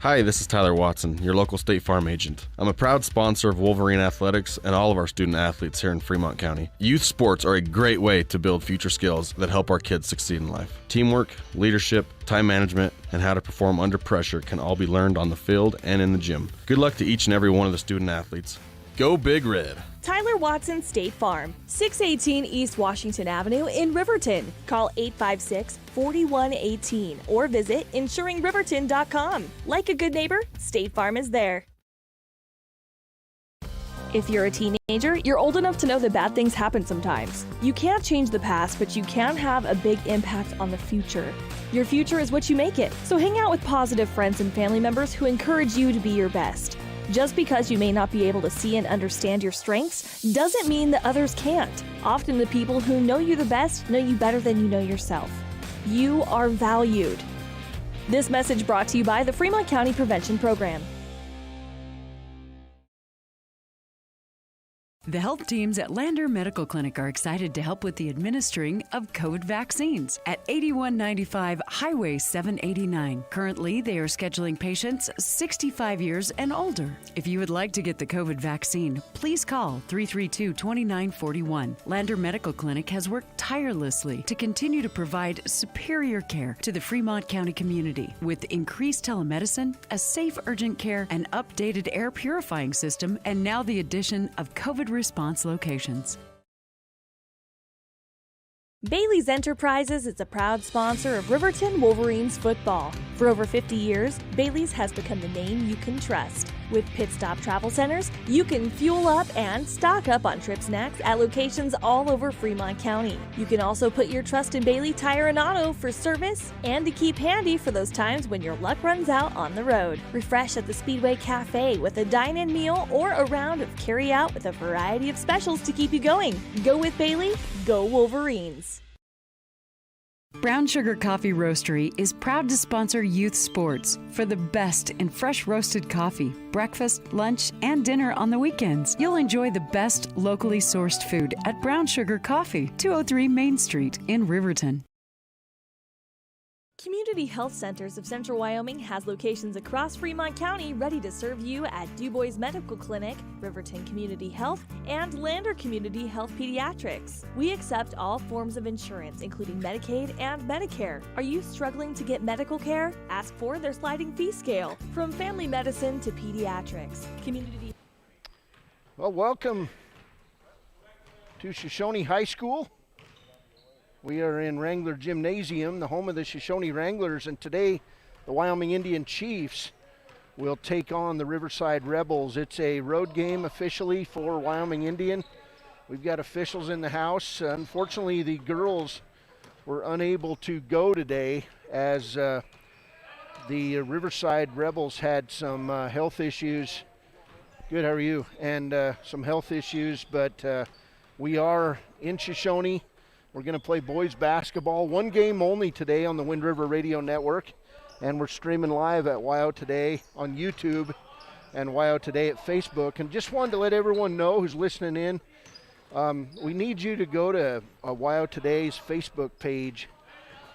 Hi, this is Tyler Watson, your local State Farm agent. I'm a proud sponsor of Wolverine Athletics and all of our student athletes here in Fremont County. Youth sports are a great way to build future skills that help our kids succeed in life. Teamwork, leadership, time management, and how to perform under pressure can all be learned on the field and in the gym. Good luck to each and every one of the student athletes. Go Big Red! Tyler Watson State Farm, 618 East Washington Avenue in Riverton. Call 856-4118 or visit insuringriverton.com. Like a good neighbor, State Farm is there. If you're a teenager, you're old enough to know that bad things happen sometimes. You can't change the past, but you can have a big impact on the future. Your future is what you make it. So hang out with positive friends and family members who encourage you to be your best. Just because you may not be able to see and understand your strengths doesn't mean that others can't. Often the people who know you the best know you better than you know yourself. You are valued. This message brought to you by the Fremont County Prevention Program. The health teams at Lander Medical Clinic are excited to help with the administering of COVID vaccines at 8195 Highway 789. Currently, they are scheduling patients 65 years and older. If you would like to get the COVID vaccine, please call 332-2941. Lander Medical Clinic has worked tirelessly to continue to provide superior care to the Fremont County community with increased telemedicine, a safe urgent care, an updated air purifying system, and now the addition of COVID response locations. Bailey's Enterprises is a proud sponsor of Riverton Wolverines football. For over 50 years, Bailey's has become the name you can trust. With Pit Stop Travel Centers, you can fuel up and stock up on trip snacks at locations all over Fremont County. You can also put your trust in Bailey Tire and Auto for service and to keep handy for those times when your luck runs out on the road. Refresh at the Speedway Cafe with a dine-in meal or a round of carry-out with a variety of specials to keep you going. Go with Bailey, go Wolverines. Brown Sugar Coffee Roastery is proud to sponsor youth sports for the best in fresh roasted coffee, breakfast, lunch, and dinner on the weekends. You'll enjoy the best locally sourced food at Brown Sugar Coffee, 203 Main Street in Riverton. Community Health Centers of Central Wyoming has locations across Fremont County ready to serve you at DuBois Medical Clinic, Riverton Community Health, and Lander Community Health Pediatrics. We accept all forms of insurance, including Medicaid and Medicare. Are you struggling to get medical care? Ask for their sliding fee scale, from family medicine to pediatrics. Community. Well, welcome to Shoshone High School. We are in Wrangler Gymnasium, the home of the Shoshone Wranglers, and today the Wyoming Indian Chiefs will take on the Riverside Rebels. It's a road game officially for Wyoming Indian. We've got officials in the house. Unfortunately, the girls were unable to go today as the Riverside Rebels had some health issues. Good, how are you? And some health issues, but we are in Shoshone. We're going to play boys basketball. One game only today on the Wind River Radio Network. And we're streaming live at WYO Today on YouTube and WYO Today at Facebook. And just wanted to let everyone know who's listening in, we need you to go to WYO Today's Facebook page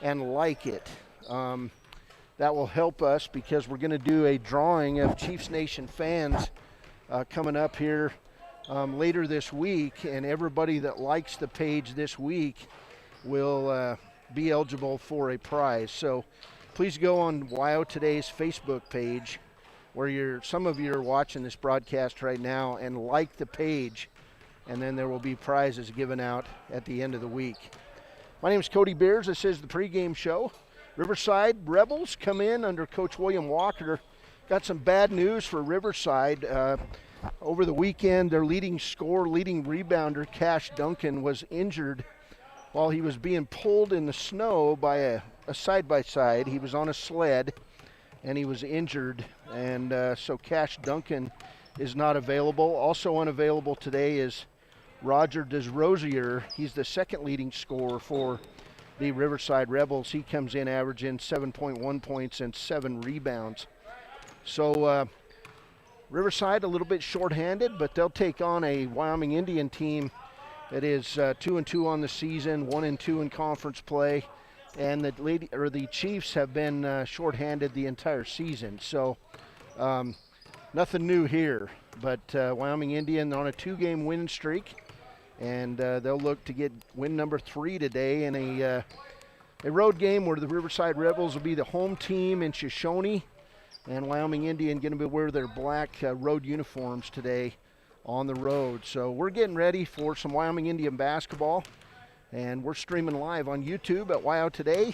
and like it. That will help us because we're going to do a drawing of Chiefs Nation fans coming up here later this week, and everybody that likes the page this week will be eligible for a prize. So please go on WYO Today's Facebook page where some of you are watching this broadcast right now, and like the page, and then there will be prizes given out at the end of the week. My name is Cody Beers. This is the pregame show. Riverside Rebels come in under Coach William Walker. Got some bad news for Riverside. Over the weekend, their leading rebounder, Cash Duncan, was injured while he was being pulled in the snow by a side-by-side. He was on a sled, and he was injured, and so Cash Duncan is not available. Also unavailable today is Roger Desrosier. He's the second leading scorer for the Riverside Rebels. He comes in averaging 7.1 points and 7 rebounds. So Riverside a little bit shorthanded, but they'll take on a Wyoming Indian team that is 2-2 on the season, 1-2 in conference play, and the Chiefs have been shorthanded the entire season. So nothing new here, but Wyoming Indian on a 2-game winning streak, and they'll look to get win number 3 today in a road game where the Riverside Rebels will be the home team in Shoshone, and Wyoming Indian going to wear their black road uniforms today on the road. So we're getting ready for some Wyoming Indian basketball, and we're streaming live on YouTube at WYO Today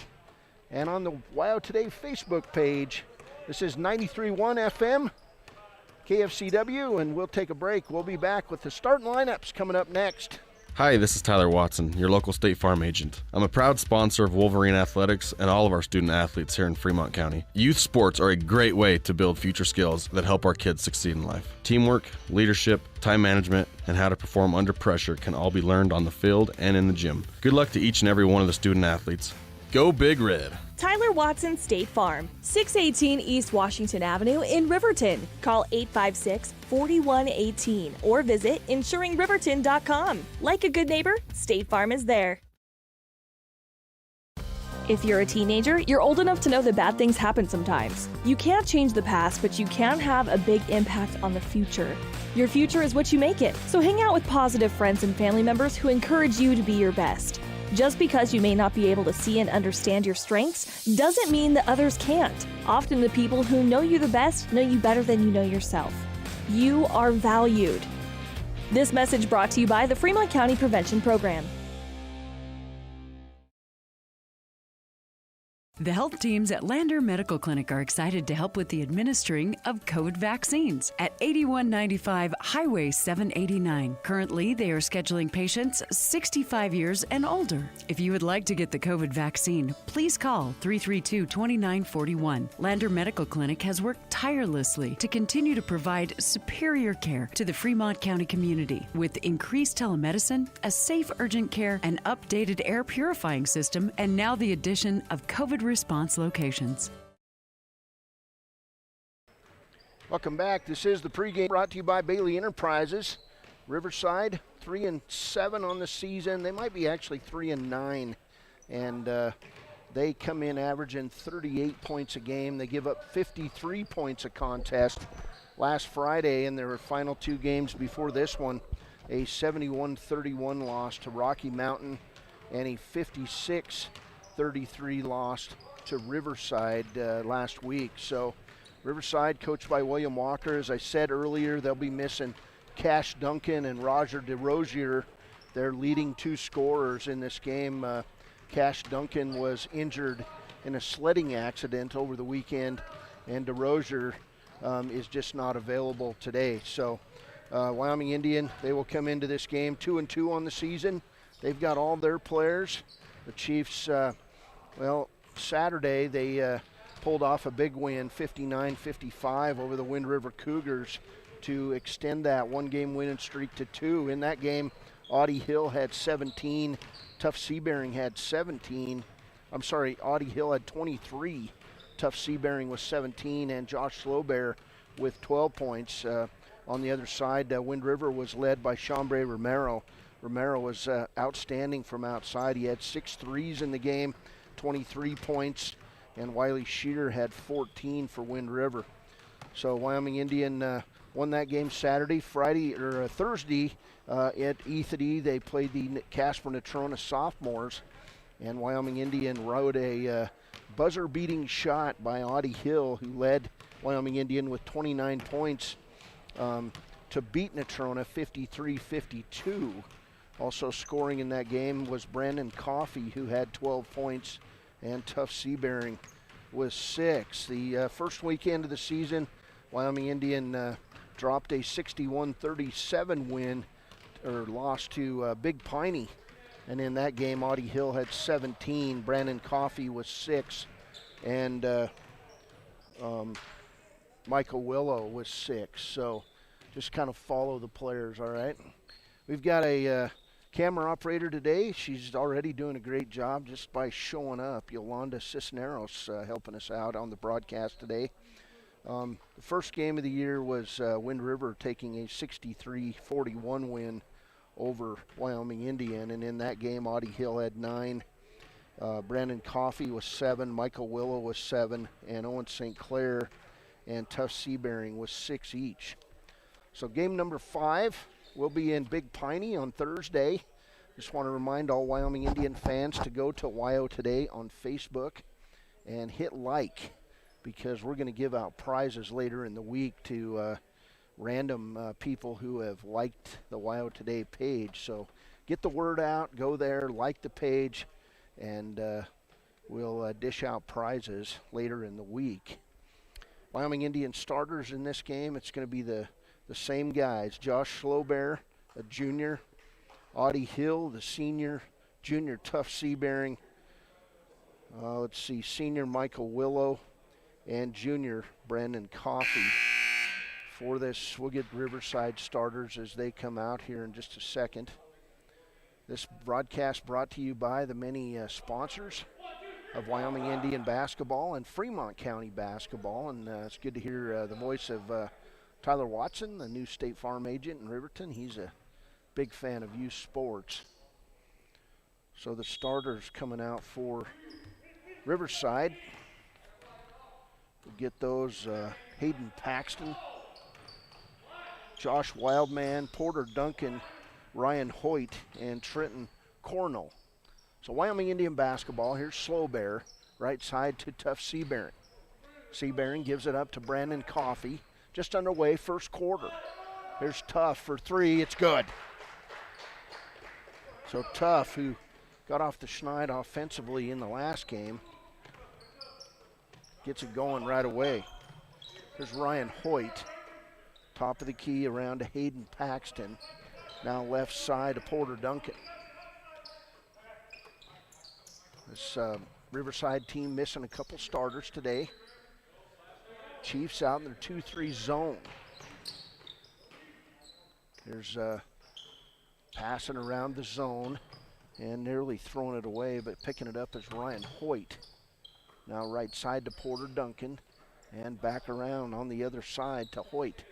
and on the WYO Today Facebook page. This is 93.1 FM, KFCW, and we'll take a break. We'll be back with the starting lineups coming up next. Hi, this is Tyler Watson, your local State Farm agent. I'm a proud sponsor of Wolverine Athletics and all of our student athletes here in Fremont County. Youth sports are a great way to build future skills that help our kids succeed in life. Teamwork, leadership, time management, and how to perform under pressure can all be learned on the field and in the gym. Good luck to each and every one of the student athletes. Go Big Red! Tyler Watson State Farm, 618 East Washington Avenue in Riverton. Call 856-4118 or visit insuringriverton.com. Like a good neighbor, State Farm is there. If you're a teenager, you're old enough to know that bad things happen sometimes. You can't change the past, but you can have a big impact on the future. Your future is what you make it, so hang out with positive friends and family members who encourage you to be your best. Just because you may not be able to see and understand your strengths doesn't mean that others can't. Often the people who know you the best know you better than you know yourself. You are valued. This message brought to you by the Fremont County Prevention Program. The health teams at Lander Medical Clinic are excited to help with the administering of COVID vaccines at 8195 Highway 789. Currently, they are scheduling patients 65 years and older. If you would like to get the COVID vaccine, please call 332-2941. Lander Medical Clinic has worked tirelessly to continue to provide superior care to the Fremont County community with increased telemedicine, a safe urgent care, an updated air purifying system, and now the addition of COVID response locations. Welcome back. This is the pregame brought to you by Bailey Enterprises. Riverside 3-7 on the season. They might be actually 3-9, and they come in averaging 38 points a game. They give up 53 points a contest. Last Friday in their final 2 games before this one, a 71-31 loss to Rocky Mountain and a 56-33 loss to Riverside last week. So Riverside, coached by William Walker, as I said earlier, they'll be missing Cash Duncan and Roger DeRosier, their leading 2 scorers in this game. Cash Duncan was injured in a sledding accident over the weekend, and DeRosier is just not available today. So Wyoming Indian, they will come into this game 2-2 on the season. They've got all their players. The Chiefs, Saturday they pulled off a big win, 59-55 over the Wind River Cougars to extend that 1-game winning streak to 2. In that game, Audie Hill had 17, Tough Seabearing had 17. I'm sorry, Audie Hill had 23, Tough Seabearing was 17, and Josh Slowbear with 12 points. On the other side, Wind River was led by Chambray Romero. Romero was outstanding from outside. He had 6 threes in the game, 23 points, and Wiley Sheeter had 14 for Wind River. So Wyoming Indian won that game Thursday at Ethity. They played the Casper Natrona sophomores, and Wyoming Indian rode a buzzer-beating shot by Audie Hill, who led Wyoming Indian with 29 points to beat Natrona 53-52. Also scoring in that game was Brandon Coffey, who had 12 points, and Tough Seabearing was 6. The first weekend of the season, Wyoming Indian dropped a 61-37 win, or loss to Big Piney. And in that game, Audie Hill had 17, Brandon Coffey was 6, and Michael Willow was 6. So just kind of follow the players, all right? We've got a camera operator today. She's already doing a great job just by showing up. Yolanda Cisneros helping us out on the broadcast today. The first game of the year was Wind River taking a 63-41 win over Wyoming Indian, and in that game Audie Hill had 9, Brandon Coffey was 7, Michael Willow was 7, and Owen St. Clair and Tough Seabearing was 6 each. So game number 5 will be in Big Piney on Thursday. Just want to remind all Wyoming Indian fans to go to Wyo Today on Facebook and hit like, because we're going to give out prizes later in the week to random people who have liked the Wyo Today page. So get the word out, go there, like the page, and we'll dish out prizes later in the week. Wyoming Indian starters in this game, it's going to be the same guys. Josh Schlobear, a junior. Audie Hill, the senior. Junior Tough Seabearing. Let's see, senior Michael Willow and junior Brandon Coffey. For this, we'll get Riverside starters as they come out here in just a second. This broadcast brought to you by the many sponsors of Wyoming Indian basketball and Fremont County basketball. And it's good to hear the voice of Tyler Watson, the new State Farm agent in Riverton. He's a big fan of youth sports. So the starters coming out for Riverside. We'll get those Hayden Paxton, Josh Wildman, Porter Duncan, Ryan Hoyt, and Trenton Cornell. So Wyoming Indian basketball, here's Slowbear, right side to Tough Seabearing. Seabearing gives it up to Brandon Coffey. Just underway, first quarter. Here's Tough for 3, it's good. So Tough, who got off the schneid offensively in the last game, gets it going right away. Here's Ryan Hoyt, top of the key around to Hayden Paxton. Now left side to Porter Duncan. This Riverside team missing a couple starters today. Chiefs out in their 2-3 zone. There's passing around the zone and nearly throwing it away, but picking it up is Ryan Hoyt. Now right side to Porter Duncan and back around on the other side to Hoyt.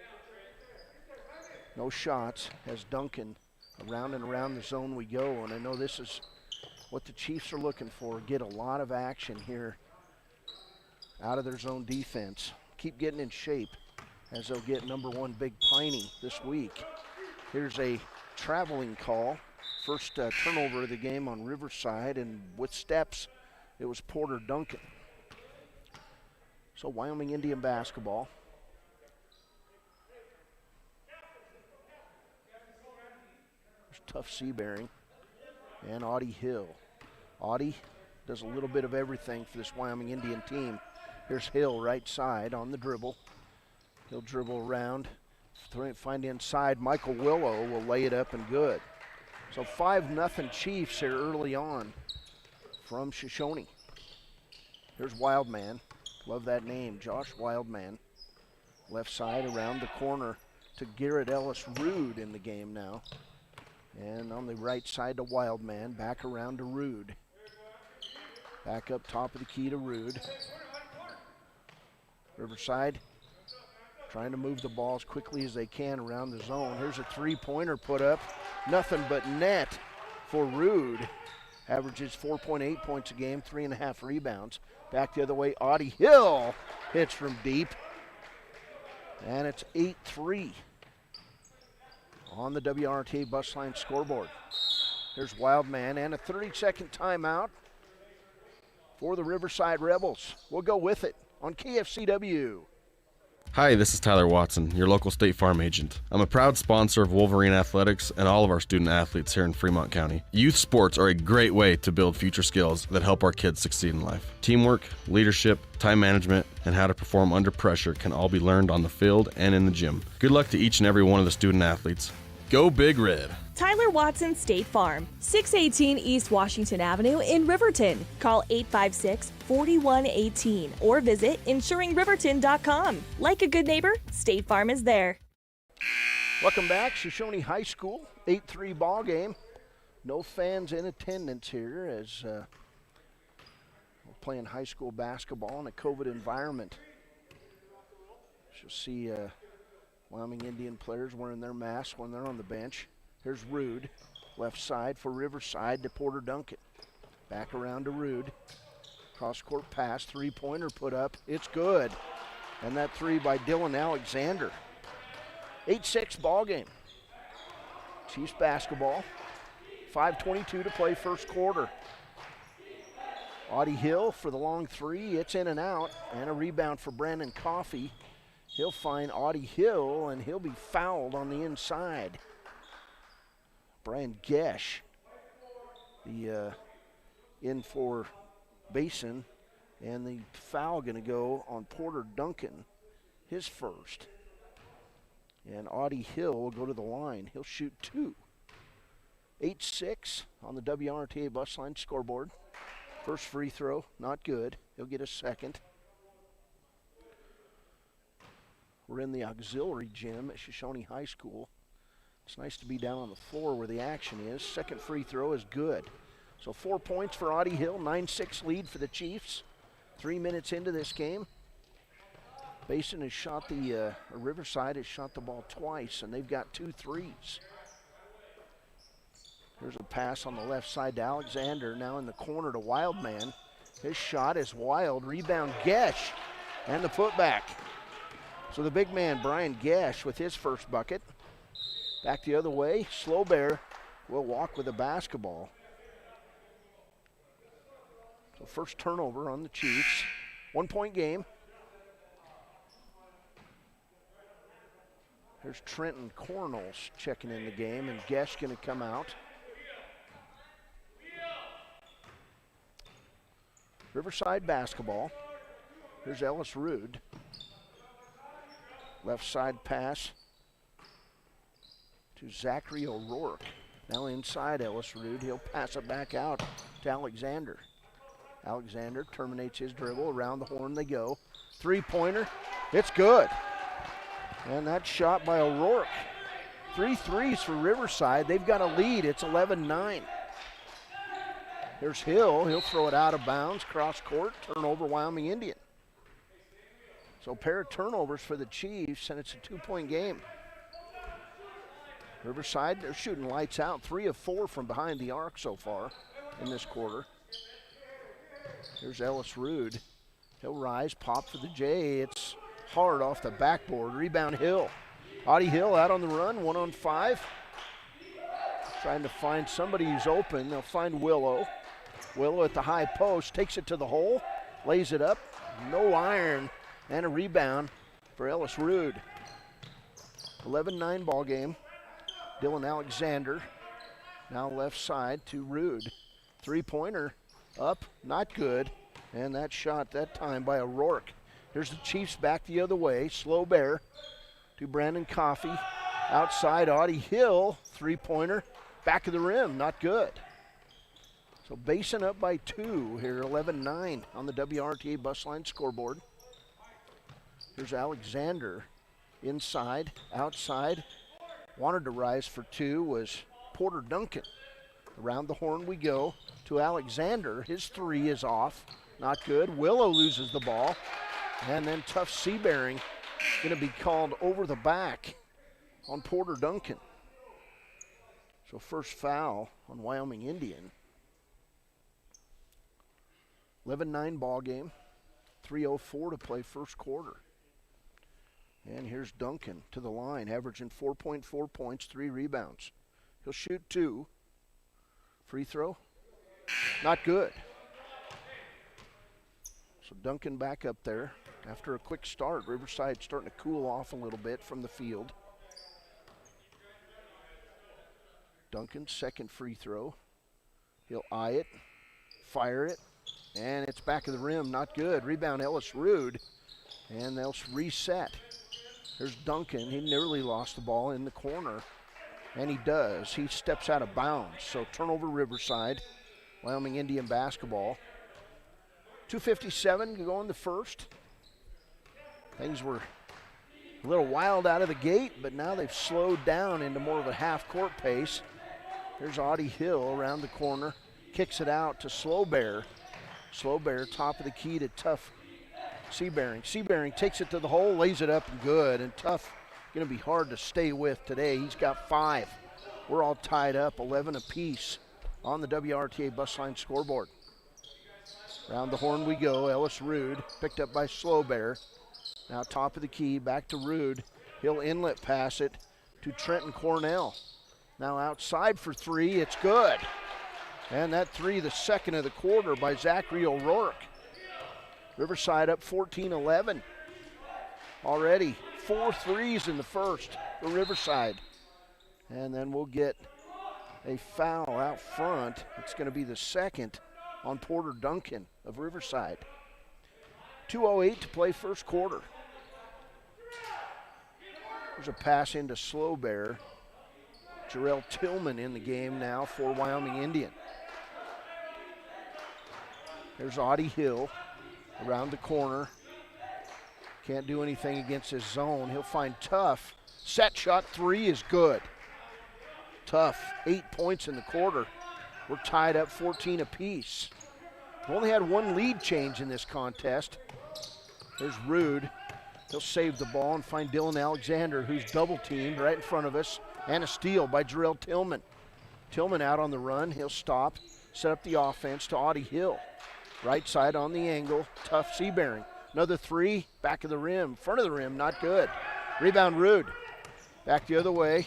No shots as Duncan around and around the zone we go, and I know this is what the Chiefs are looking for, get a lot of action here out of their zone defense. Keep getting in shape as they'll get number 1 Big Piney this week. Here's a traveling call. First turnover of the game on Riverside, and with steps, it was Porter Duncan. So Wyoming Indian basketball. There's Tough Seabearing and Audie Hill. Audie does a little bit of everything for this Wyoming Indian team. Here's Hill right side on the dribble. He'll dribble around, find inside. Michael Willow will lay it up and good. So 5-0 Chiefs here early on from Shoshone. Here's Wildman. Love that name, Josh Wildman. Left side around the corner to Garrett Ellis Rude in the game now. And on the right side to Wildman, back around to Rude. Back up top of the key to Rude. Riverside trying to move the ball as quickly as they can around the zone. Here's a 3-pointer put up. Nothing but net for Rude. Averages 4.8 points a game, 3.5 rebounds. Back the other way, Audie Hill hits from deep. And it's 8-3 on the WRTA bus line scoreboard. There's Wildman and a 30-second timeout for the Riverside Rebels. We'll go with it on KFCW. Hi, this is Tyler Watson, your local State Farm agent. I'm a proud sponsor of Wolverine Athletics and all of our student athletes here in Fremont County. Youth sports are a great way to build future skills that help our kids succeed in life. Teamwork, leadership, time management, and how to perform under pressure can all be learned on the field and in the gym. Good luck to each and every one of the student athletes. Go Big Red! Tyler Watson State Farm, 618 East Washington Avenue in Riverton. Call 856-4118 or visit insuringriverton.com. Like a good neighbor, State Farm is there. Welcome back, Shoshone High School, 8-3 ball game. No fans in attendance here as we're playing high school basketball in a COVID environment. You'll see Wyoming Indian players wearing their masks when they're on the bench. Here's Rude, left side for Riverside to Porter Duncan. Back around to Rude. Cross-court pass, three-pointer put up. It's good. And that three by Dylan Alexander. 8-6 ball game. Chiefs basketball. 5:22 to play first quarter. Audie Hill for the long three. It's in and out. And a rebound for Brandon Coffey. He'll find Audie Hill, and he'll be fouled on the inside. Brian Gesh, the in for Basin, and the foul going to go on Porter Duncan, his first. And Audie Hill will go to the line. He'll shoot two. 8-6 on the WRTA bus line scoreboard. First free throw, not good. He'll get a second. We're in the auxiliary gym at Shoshone High School. It's nice to be down on the floor where the action is. Second free throw is good. So 4 points for Audie Hill, 9-6 lead for the Chiefs. 3 minutes into this game. Basin has shot Riverside has shot the ball twice, and they've got 2 threes. Here's a pass on the left side to Alexander, now in the corner to Wildman. His shot is wild, rebound Gesh, and the putback. So the big man, Brian Gesh, with his first bucket. Back the other way, Slowbear will walk with the basketball. So first turnover on the Chiefs. 1 point game. There's Trenton Cornels checking in the game, and Gesh going to come out. Riverside basketball. Here's Ellis Rude. Left side pass to Zachary O'Rourke. Now inside Ellis Rude. He'll pass it back out to Alexander. Alexander terminates his dribble. Around the horn they go. Three-pointer. It's good. And that shot by O'Rourke. 3 threes for Riverside. They've got a lead. It's 11-9. There's Hill. He'll throw it out of bounds. Cross court. Turnover Wyoming Indian. So a pair of turnovers for the Chiefs, and it's a 2-point game. Riverside, they're shooting lights out. 3 of 4 from behind the arc so far in this quarter. Here's Ellis Rude. He'll rise, pop for the J. It's hard off the backboard. Rebound Hill. Audie Hill out on the run, 1-on-5. Trying to find somebody who's open. They'll find Willow. Willow at the high post, takes it to the hole, lays it up. No iron, and a rebound for Ellis Rude. 11-9 ball game. Dylan Alexander now left side to Rude. Three-pointer up, not good. And that shot that time by O'Rourke. Here's the Chiefs back the other way. Slowbear to Brandon Coffey. Outside Audie Hill, three-pointer. Back of the rim, not good. So Basin up by 2 here, 11-9 on the WRTA bus line scoreboard. Here's Alexander inside, outside. Wanted to rise for 2 was Porter Duncan. Around the horn we go to Alexander. His 3 is off, not good. Willow loses the ball. And then tough Seabearing going to be called over the back on Porter Duncan. So first foul on Wyoming Indian. 11-9 ball game. 3:04 to play first quarter. And here's Duncan to the line, averaging 4.4 points, 3 rebounds. He'll shoot 2. Free throw, not good. So Duncan back up there. After a quick start, Riverside starting to cool off a little bit from the field. Duncan's second free throw. He'll eye it, fire it, and it's back of the rim, not good. Rebound Ellis Rude, and they'll reset. There's Duncan. He nearly lost the ball in the corner, and he does. He steps out of bounds. So turnover Riverside, Wyoming Indian basketball. 2:57 to go in the first. Things were a little wild out of the gate, but now they've slowed down into more of a half-court pace. There's Audie Hill around the corner, kicks it out to Slowbear. Slowbear, top of the key to tough Seabearing. Seabearing takes it to the hole, lays it up and good, and Tough going to be hard to stay with today. He's got 5. We're all tied up, 11 apiece on the WRTA bus line scoreboard. Around the horn we go. Ellis Rude picked up by Slowbear. Now top of the key, back to Rude. He'll inlet pass it to Trenton Cornell. Now outside for three, it's good. And that three, the second of the quarter by Zachary O'Rourke. Riverside up 14-11. Already 4 threes in the first for Riverside. And then we'll get a foul out front. It's going to be the second on Porter Duncan of Riverside. 2:08 to play first quarter. There's a pass into Slowbear. Jarrell Tillman in the game now for Wyoming Indian. There's Audie Hill around the corner. Can't do anything against his zone. He'll find Tough. Set shot three is good. Tough, 8 points in the quarter. We're tied up 14 apiece. We've only had one lead change in this contest. There's Rude. He'll save the ball and find Dylan Alexander, who's double teamed right in front of us, and a steal by Jarrell Tillman. Tillman out on the run. He'll stop, set up the offense to Audie Hill. Right side on the angle, Tough Seabearing. Another three, back of the rim, front of the rim, not good. Rebound Rude. Back the other way.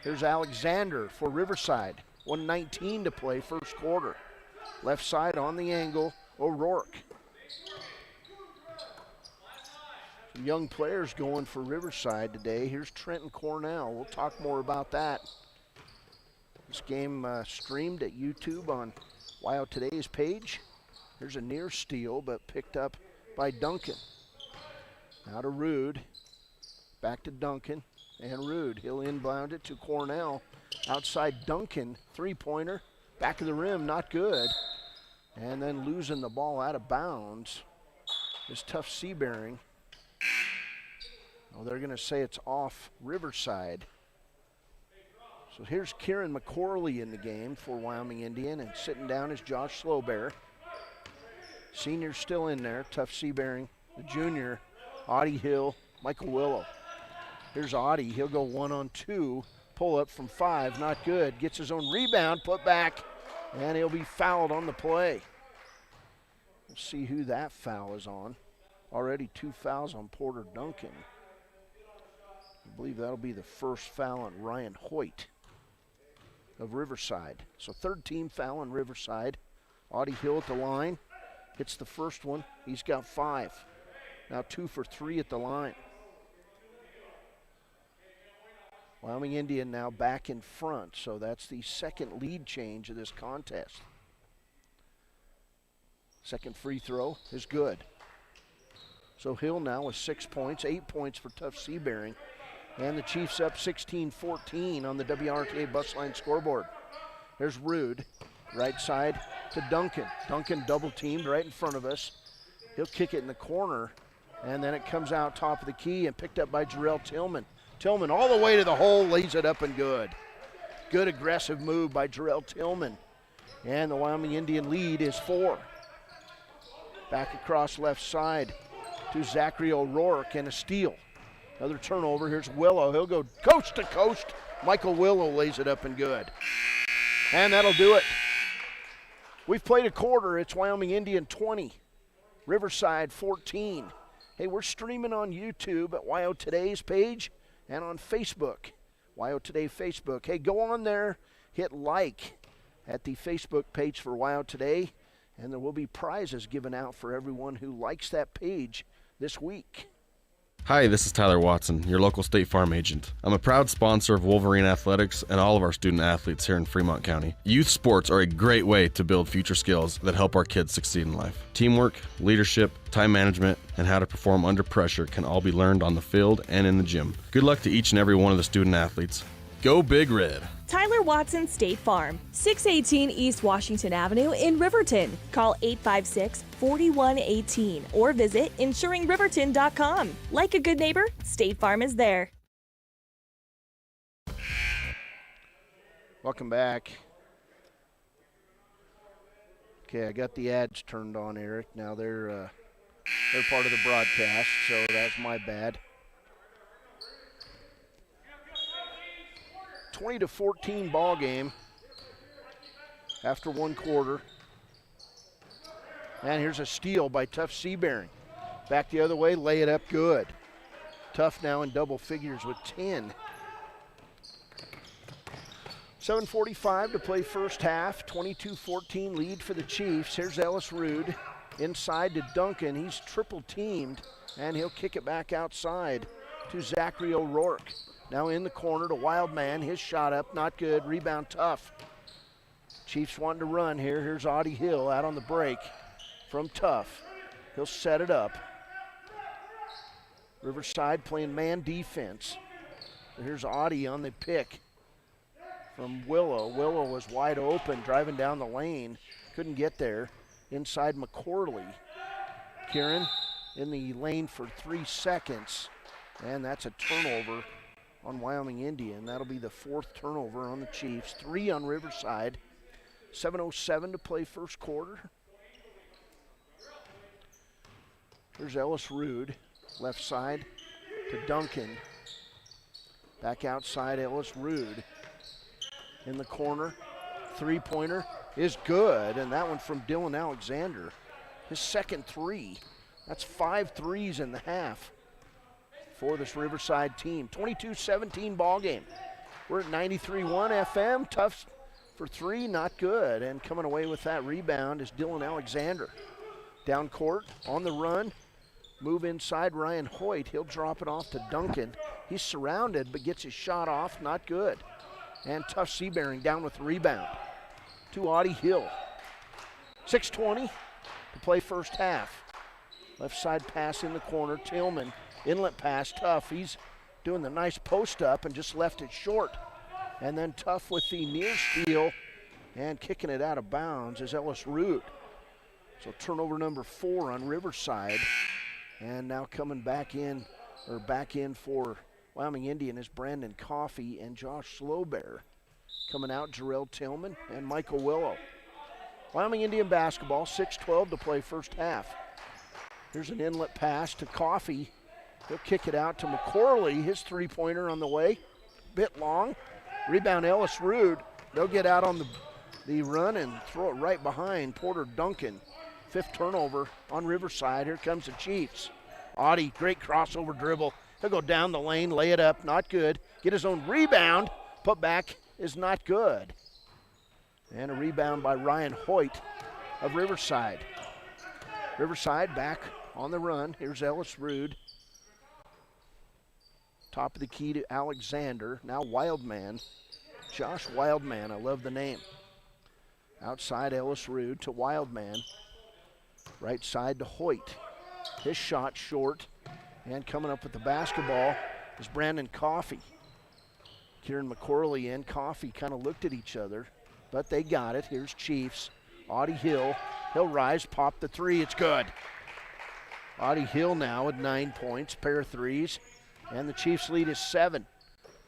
Here's Alexander for Riverside. 1:19 to play first quarter. Left side on the angle, O'Rourke. Some young players going for Riverside today. Here's Trenton Cornell. We'll talk more about that. This game streamed at YouTube on WYO Today's page. Here's a near steal, but picked up by Duncan. Now to Rude. Back to Duncan and Rude. He'll inbound it to Cornell. Outside Duncan, three-pointer. Back of the rim, not good. And then losing the ball out of bounds is Tough Seabearing. Oh, they're going to say it's off Riverside. So here's Kieran McCorley in the game for Wyoming Indian, and sitting down is Josh Slowbear. Senior's still in there, Tough Seabearing. The junior, Audie Hill, Michael Willow. Here's Audie, he'll go 1-on-2. Pull up from 5, not good. Gets his own rebound, put back, and he'll be fouled on the play. We'll see who that foul is on. Already 2 fouls on Porter Duncan. I believe that'll be the first foul on Ryan Hoyt of Riverside. So third team foul on Riverside. Audie Hill at the line. Hits the first one. He's got 5. Now 2 for 3 at the line. Wyoming Indian now back in front, so that's the second lead change of this contest. Second free throw is good. So Hill now with 6 points, 8 points for Tough Seabearing, and the Chiefs up 16-14 on the WRTA Busline scoreboard. There's Rude, right side to Duncan. Duncan double teamed right in front of us. He'll kick it in the corner, and then it comes out top of the key and picked up by Jarrell Tillman. Tillman all the way to the hole, lays it up and good. Good aggressive move by Jarrell Tillman. And the Wyoming Indian lead is 4. Back across left side to Zachary O'Rourke and a steal. Another turnover, here's Willow. He'll go coast to coast. Michael Willow lays it up and good. And that'll do it. We've played a quarter, it's Wyoming Indian 20, Riverside 14. Hey, we're streaming on YouTube at WYO Today's page and on Facebook, WYO Today Facebook. Hey, go on there, hit like at the Facebook page for WYO Today, and there will be prizes given out for everyone who likes that page this week. Hi, this is Tyler Watson, your local State Farm agent. I'm a proud sponsor of Wolverine Athletics and all of our student athletes here in Fremont County. Youth sports are a great way to build future skills that help our kids succeed in life. Teamwork, leadership, time management, and how to perform under pressure can all be learned on the field and in the gym. Good luck to each and every one of the student athletes. Go Big Red! Tyler Watson State Farm, 618 East Washington Avenue in Riverton. Call 856-4118 or visit insuringriverton.com. Like a good neighbor, State Farm is there. Welcome back. Okay, I got the ads turned on, Eric. Now they're part of the broadcast, so that's my bad. 20-14 ball game after one quarter. And here's a steal by Tough Seabearing. Back the other way, lay it up good. Tough now in double figures with 10. 7:45 to play first half. 22-14 lead for the Chiefs. Here's Ellis Rude inside to Duncan. He's triple teamed, and he'll kick it back outside to Zachary O'Rourke. Now in the corner to Wildman. His shot up, not good. Rebound Tough. Chiefs wanting to run here. Here's Audie Hill out on the break from Tough. He'll set it up. Riverside playing man defense. So here's Audie on the pick from Willow. Willow was wide open, driving down the lane. Couldn't get there. Inside McCorley. Kieran in the lane for 3 seconds. And that's a turnover on Wyoming Indian. That'll be the 4th turnover on the Chiefs. 3 on Riverside. 7:07 to play first quarter. Here's Ellis Rude. Left side to Duncan. Back outside, Ellis Rude. In the corner, 3-pointer is good, and that one from Dylan Alexander. His second 3. That's 5 threes in the half for this Riverside team. 22-17 ball game. We're at 93.1 FM. Tough for 3, not good, and coming away with that rebound is Dylan Alexander. Down court, on the run. Move inside Ryan Hoyt. He'll drop it off to Duncan. He's surrounded, but gets his shot off. Not good. And Tough Seabearing down with the rebound to Audie Hill. 6:20 to play first half. Left side pass in the corner. Tillman, inlet pass. Tough. He's doing the nice post up and just left it short. And then Tough with the near steal and kicking it out of bounds is Ellis Rude. So turnover number 4 on Riverside. And now coming back in for Wyoming Indian is Brandon Coffey and Josh Slowbear. Coming out, Jarrell Tillman and Michael Willow. Wyoming Indian basketball, 6:12 to play first half. Here's an inlet pass to Coffey. He'll kick it out to McCorley. His 3-pointer on the way. Bit long. Rebound Ellis Rude. They'll get out on the run and throw it right behind Porter Duncan. 5th turnover on Riverside. Here comes the Chiefs. Audie, great crossover dribble. He'll go down the lane, lay it up, not good. Get his own rebound. Put back is not good. And a rebound by Ryan Hoyt of Riverside. Riverside back on the run. Here's Ellis Rude. Top of the key to Alexander. Now Wildman. Josh Wildman, I love the name. Outside Ellis Rude to Wildman. Right side to Hoyt. His shot short. And coming up with the basketball is Brandon Coffey. Kieran McCorley and Coffey kind of looked at each other, but they got it. Here's Chiefs. Audie Hill. He'll rise, pop the 3. It's good. Audie Hill now with 9 points, pair of threes. And the Chiefs lead is 7.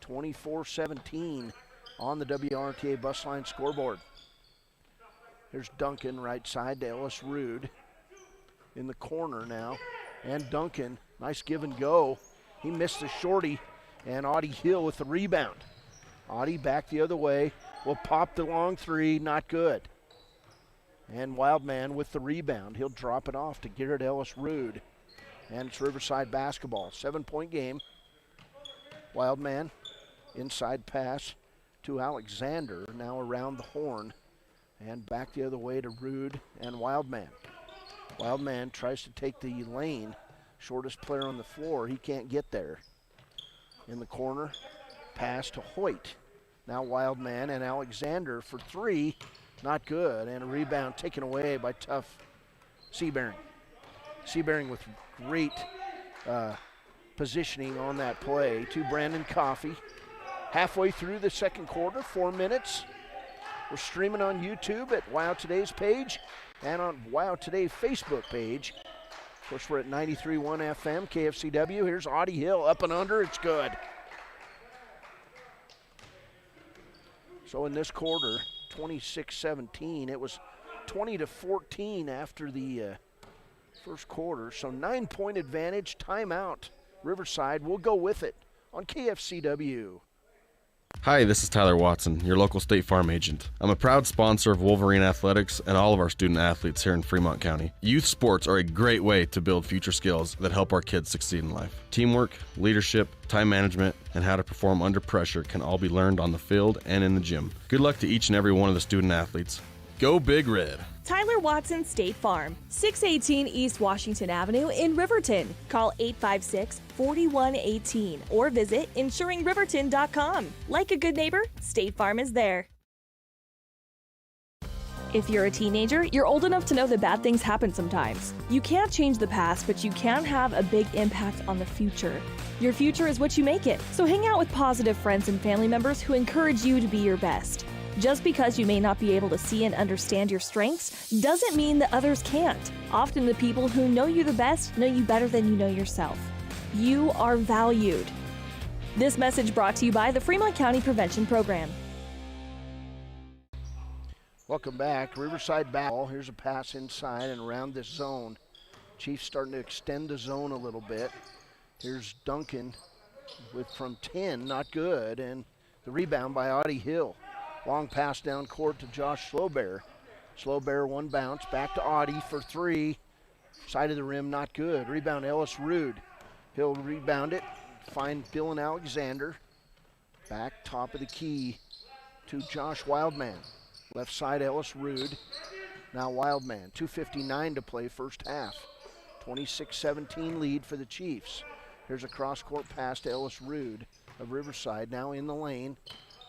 24-17 on the WRTA bus line scoreboard. Here's Duncan right side to Ellis Rude. In the corner now. And Duncan, nice give and go. He missed the shorty, and Audie Hill with the rebound. Audie back the other way, will pop the long 3, not good. And Wildman with the rebound. He'll drop it off to Garrett Ellis Rude. And it's Riverside basketball. 7-point game. Wildman, inside pass to Alexander, now around the horn. And back the other way to Rude and Wildman. Wildman tries to take the lane. Shortest player on the floor. He can't get there. In the corner, pass to Hoyt. Now Wildman and Alexander for 3. Not good. And a rebound taken away by Tough Seabearing. Seabearing with great positioning on that play to Brandon Coffey. Halfway through the second quarter, 4 minutes. We're streaming on YouTube at Wow Today's page and on Wow Today Facebook page. Of course, we're at 93.1 FM, KFCW. Here's Audie Hill, up and under. It's good. So in this quarter, 26-17. It was 20-14 after the first quarter. So 9-point advantage, timeout. Riverside will go with it on KFCW. Hi, this is Tyler Watson, your local State Farm agent. I'm a proud sponsor of Wolverine Athletics and all of our student athletes here in Fremont County. Youth sports are a great way to build future skills that help our kids succeed in life. Teamwork, leadership, time management, and how to perform under pressure can all be learned on the field and in the gym. Good luck to each and every one of the student athletes. Go Big Red! Tyler Watson State Farm, 618 East Washington Avenue in Riverton. Call 856-4118 or visit insuringriverton.com. Like a good neighbor, State Farm is there. If you're a teenager, you're old enough to know that bad things happen sometimes. You can't change the past, but you can have a big impact on the future. Your future is what you make it, so hang out with positive friends and family members who encourage you to be your best. Just because you may not be able to see and understand your strengths doesn't mean that others can't. Often the people who know you the best know you better than you know yourself. You are valued. This message brought to you by the Fremont County Prevention Program. Welcome back. Riverside basketball. Here's a pass inside and around this zone. Chiefs starting to extend the zone a little bit. Here's Duncan from 10, not good, and the rebound by Audie Hill. Long pass down court to Josh Slowbear. Slowbear one bounce, back to Audie for three. Side of the rim, not good. Rebound Ellis Rude. He'll rebound it, find Dylan Alexander. Back top of the key to Josh Wildman. Left side Ellis Rude. Now Wildman, 2:59 to play first half. 26-17 lead for the Chiefs. Here's a cross-court pass to Ellis Rude of Riverside, now in the lane.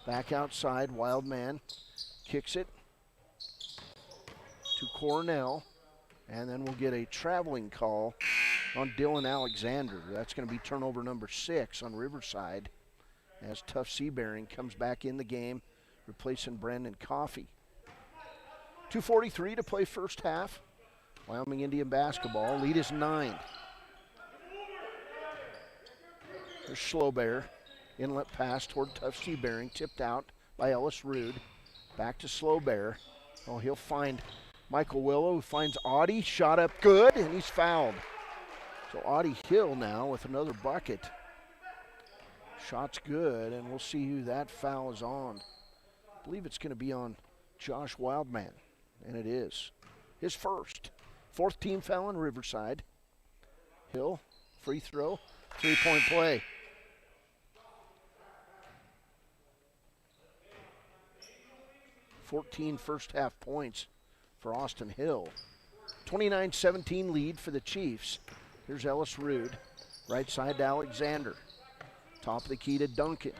Back outside, Wildman kicks it to Cornell, and then we'll get a traveling call on Dylan Alexander. That's going to be turnover number 6 on Riverside as Tough Seabearing comes back in the game, replacing Brandon Coffey. 2:43 to play first half. Wyoming Indian basketball, lead is 9. There's Slowbear. Inlet pass toward Tough Seabearing, tipped out by Ellis Rude. Back to Slowbear. Oh, he'll find Michael Willow, who finds Audie. Shot up good, and he's fouled. So Audie Hill now with another bucket. Shot's good, and we'll see who that foul is on. I believe it's going to be on Josh Wildman, and it is. His first. 4th team foul in Riverside. Hill, free throw, 3-point play. 14 first half points for Austin Hill. 29-17 lead for the Chiefs. Here's Ellis Rude. Right side to Alexander. Top of the key to Duncan.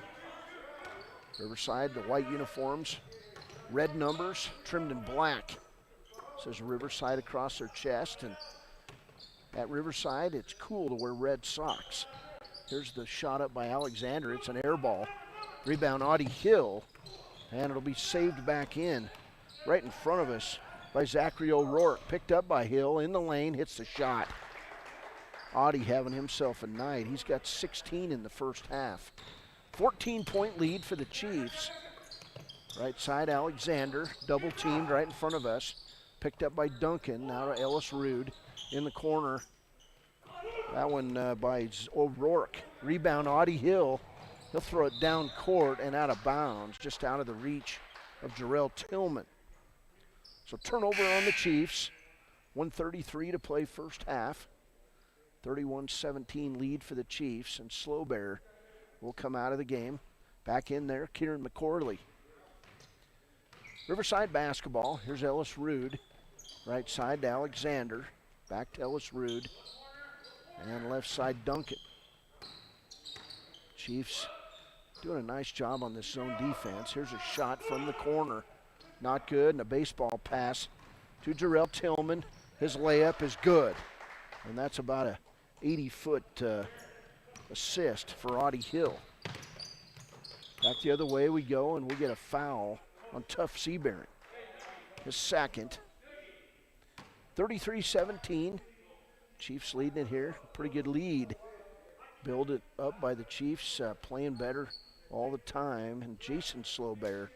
Riverside, the white uniforms. Red numbers, trimmed in black. Says Riverside across their chest. And at Riverside, it's cool to wear red socks. Here's the shot up by Alexander. It's an air ball. Rebound Audie Hill. And it'll be saved back in, right in front of us by Zachary O'Rourke. Picked up by Hill, in the lane, hits the shot. Audie having himself a night. He's got 16 in the first half. 14-point lead for the Chiefs. Right side, Alexander, double teamed right in front of us. Picked up by Duncan, now to Ellis Rude in the corner. That one by O'Rourke. Rebound, Audie Hill. He'll throw it down court and out of bounds, just out of the reach of Jarrell Tillman. So turnover on the Chiefs. 1:33 to play first half. 31-17 lead for the Chiefs, and Slowbear will come out of the game. Back in there, Kieran McCorley. Riverside basketball. Here's Ellis Rude. Right side to Alexander. Back to Ellis Rude. And left side Duncan. Chiefs doing a nice job on this zone defense. Here's a shot from the corner. Not good, and a baseball pass to Jarrell Tillman. His layup is good. And that's about a 80-foot assist for Audie Hill. Back the other way we go, and we get a foul on Tough Seabearing. His second. 33-17. Chiefs leading it here. Pretty good lead. Build it up by the Chiefs, playing better all the time. And Jason Slowbear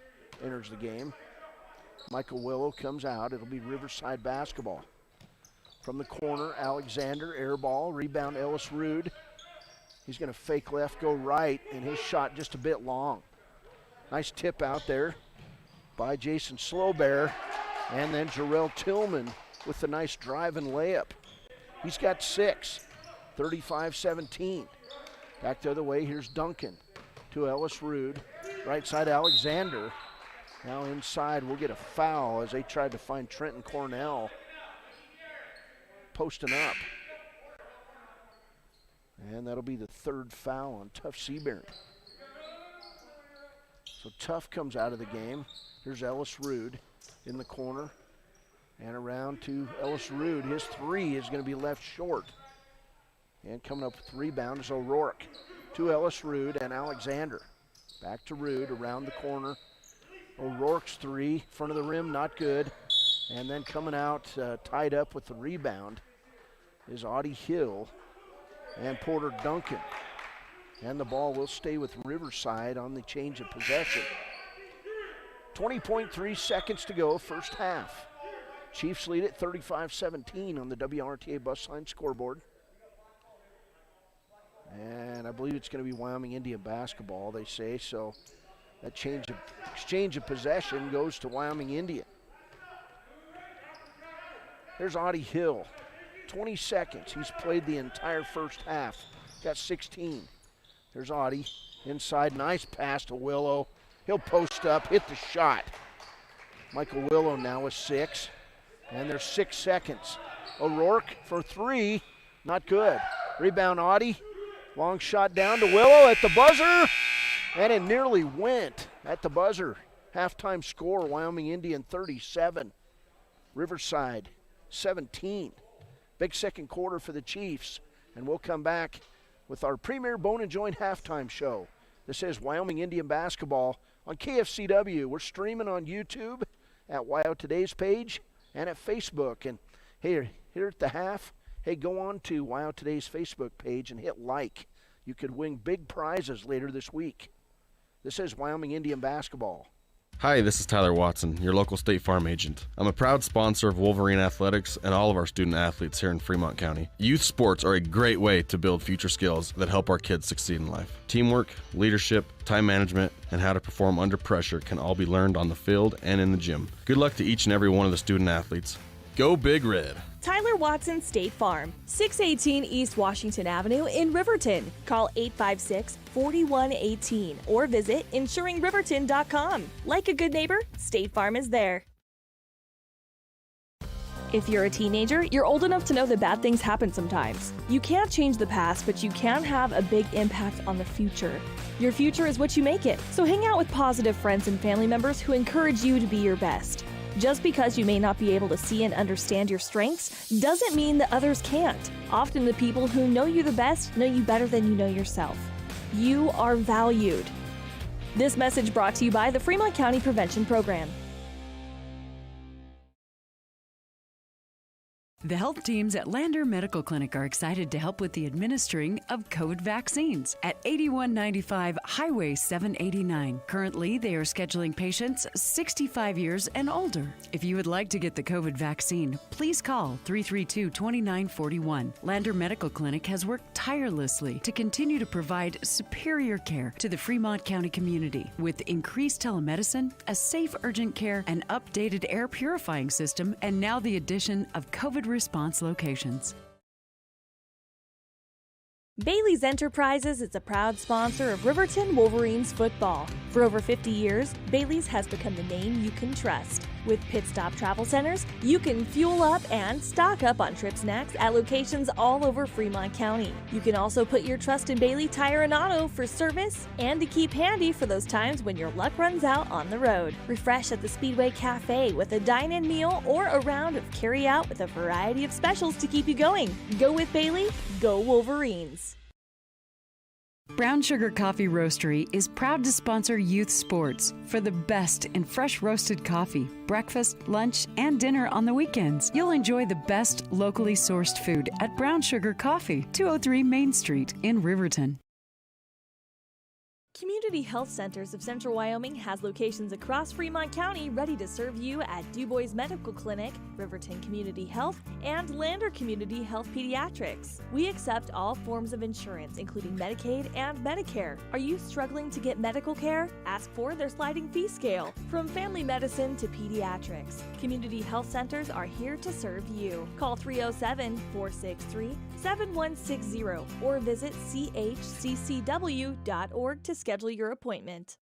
enters the game. Michael Willow comes out. It'll be Riverside basketball. From the corner, Alexander, air ball, rebound Ellis Rude. He's going to fake left, go right, and his shot just a bit long. Nice tip out there by Jason Slowbear. And then Jarrell Tillman with the nice drive and layup. He's got 6, 35-17. Back the other way, here's Duncan to Ellis Rude. Right side, Alexander. Now inside, we'll get a foul as they tried to find Trenton Cornell posting up. And that'll be the 3rd foul on Tuff Seabury. So Tuff comes out of the game. Here's Ellis Rude in the corner. And around to Ellis Rude. His 3 is going to be left short. And coming up with the rebound is O'Rourke. To Ellis Rude and Alexander. Back to Rude around the corner. O'Rourke's 3, front of the rim, not good. And then coming out, tied up with the rebound, is Audie Hill and Porter Duncan. And the ball will stay with Riverside on the change of possession. 20.3 seconds to go, first half. Chiefs lead at 35-17 on the WRTA bus line scoreboard. And I believe it's going to be Wyoming Indian basketball, they say, so that exchange of possession goes to Wyoming Indian. There's Audie Hill, 20 seconds. He's played the entire first half, got 16. There's Audie, inside, nice pass to Willow. He'll post up, hit the shot. Michael Willow now with 6, and there's 6 seconds. O'Rourke for 3, not good. Rebound Audie, long shot down to Willow at the buzzer, and it nearly went at the buzzer. Halftime score, Wyoming Indian 37, Riverside 17. Big second quarter for the Chiefs, and we'll come back with our premier Bone and Joint halftime show. This is Wyoming Indian basketball on KFCW. We're streaming on YouTube at WYO Today's page and at Facebook. And hey, here at the half, hey, go on to WYO Today's Facebook page and hit like. You could win big prizes later this week. This is Wyoming Indian basketball. Hi, this is Tyler Watson, your local State Farm agent. I'm a proud sponsor of Wolverine Athletics and all of our student athletes here in Fremont County. Youth sports are a great way to build future skills that help our kids succeed in life. Teamwork, leadership, time management, and how to perform under pressure can all be learned on the field and in the gym. Good luck to each and every one of the student athletes. Go Big Red! Tyler Watson State Farm, 618 East Washington Avenue in Riverton. Call 856-4118 or visit insuringriverton.com. Like a good neighbor, State Farm is there. If you're a teenager, you're old enough to know that bad things happen sometimes. You can't change the past, but you can have a big impact on the future. Your future is what you make it, so hang out with positive friends and family members who encourage you to be your best. Just because you may not be able to see and understand your strengths doesn't mean that others can't. Often the people who know you the best know you better than you know yourself. You are valued. This message brought to you by the Fremont County Prevention Program. The health teams at Lander Medical Clinic are excited to help with the administering of COVID vaccines at 8195 Highway 789. Currently, they are scheduling patients 65 years and older. If you would like to get the COVID vaccine, please call 332-2941. Lander Medical Clinic has worked tirelessly to continue to provide superior care to the Fremont County community with increased telemedicine, a safe urgent care, an updated air purifying system, and now the addition of COVID response locations. Bailey's Enterprises is a proud sponsor of Riverton Wolverines football. For over 50 years, Bailey's has become the name you can trust. With Pit Stop Travel Centers, you can fuel up and stock up on trip snacks at locations all over Fremont County. You can also put your trust in Bailey Tire and Auto for service and to keep handy for those times when your luck runs out on the road. Refresh at the Speedway Cafe with a dine-in meal or a round of carry-out with a variety of specials to keep you going. Go with Bailey, go Wolverines. Brown Sugar Coffee Roastery is proud to sponsor youth sports for the best in fresh roasted coffee, breakfast, lunch, and dinner on the weekends. You'll enjoy the best locally sourced food at Brown Sugar Coffee, 203 Main Street in Riverton. Community Health Centers of Central Wyoming has locations across Fremont County ready to serve you at Du Bois Medical Clinic, Riverton Community Health, and Lander Community Health Pediatrics. We accept all forms of insurance, including Medicaid and Medicare. Are you struggling to get medical care? Ask for their sliding fee scale. From family medicine to pediatrics, Community Health Centers are here to serve you. Call 307-463-7160 or visit chccw.org to schedule your appointment.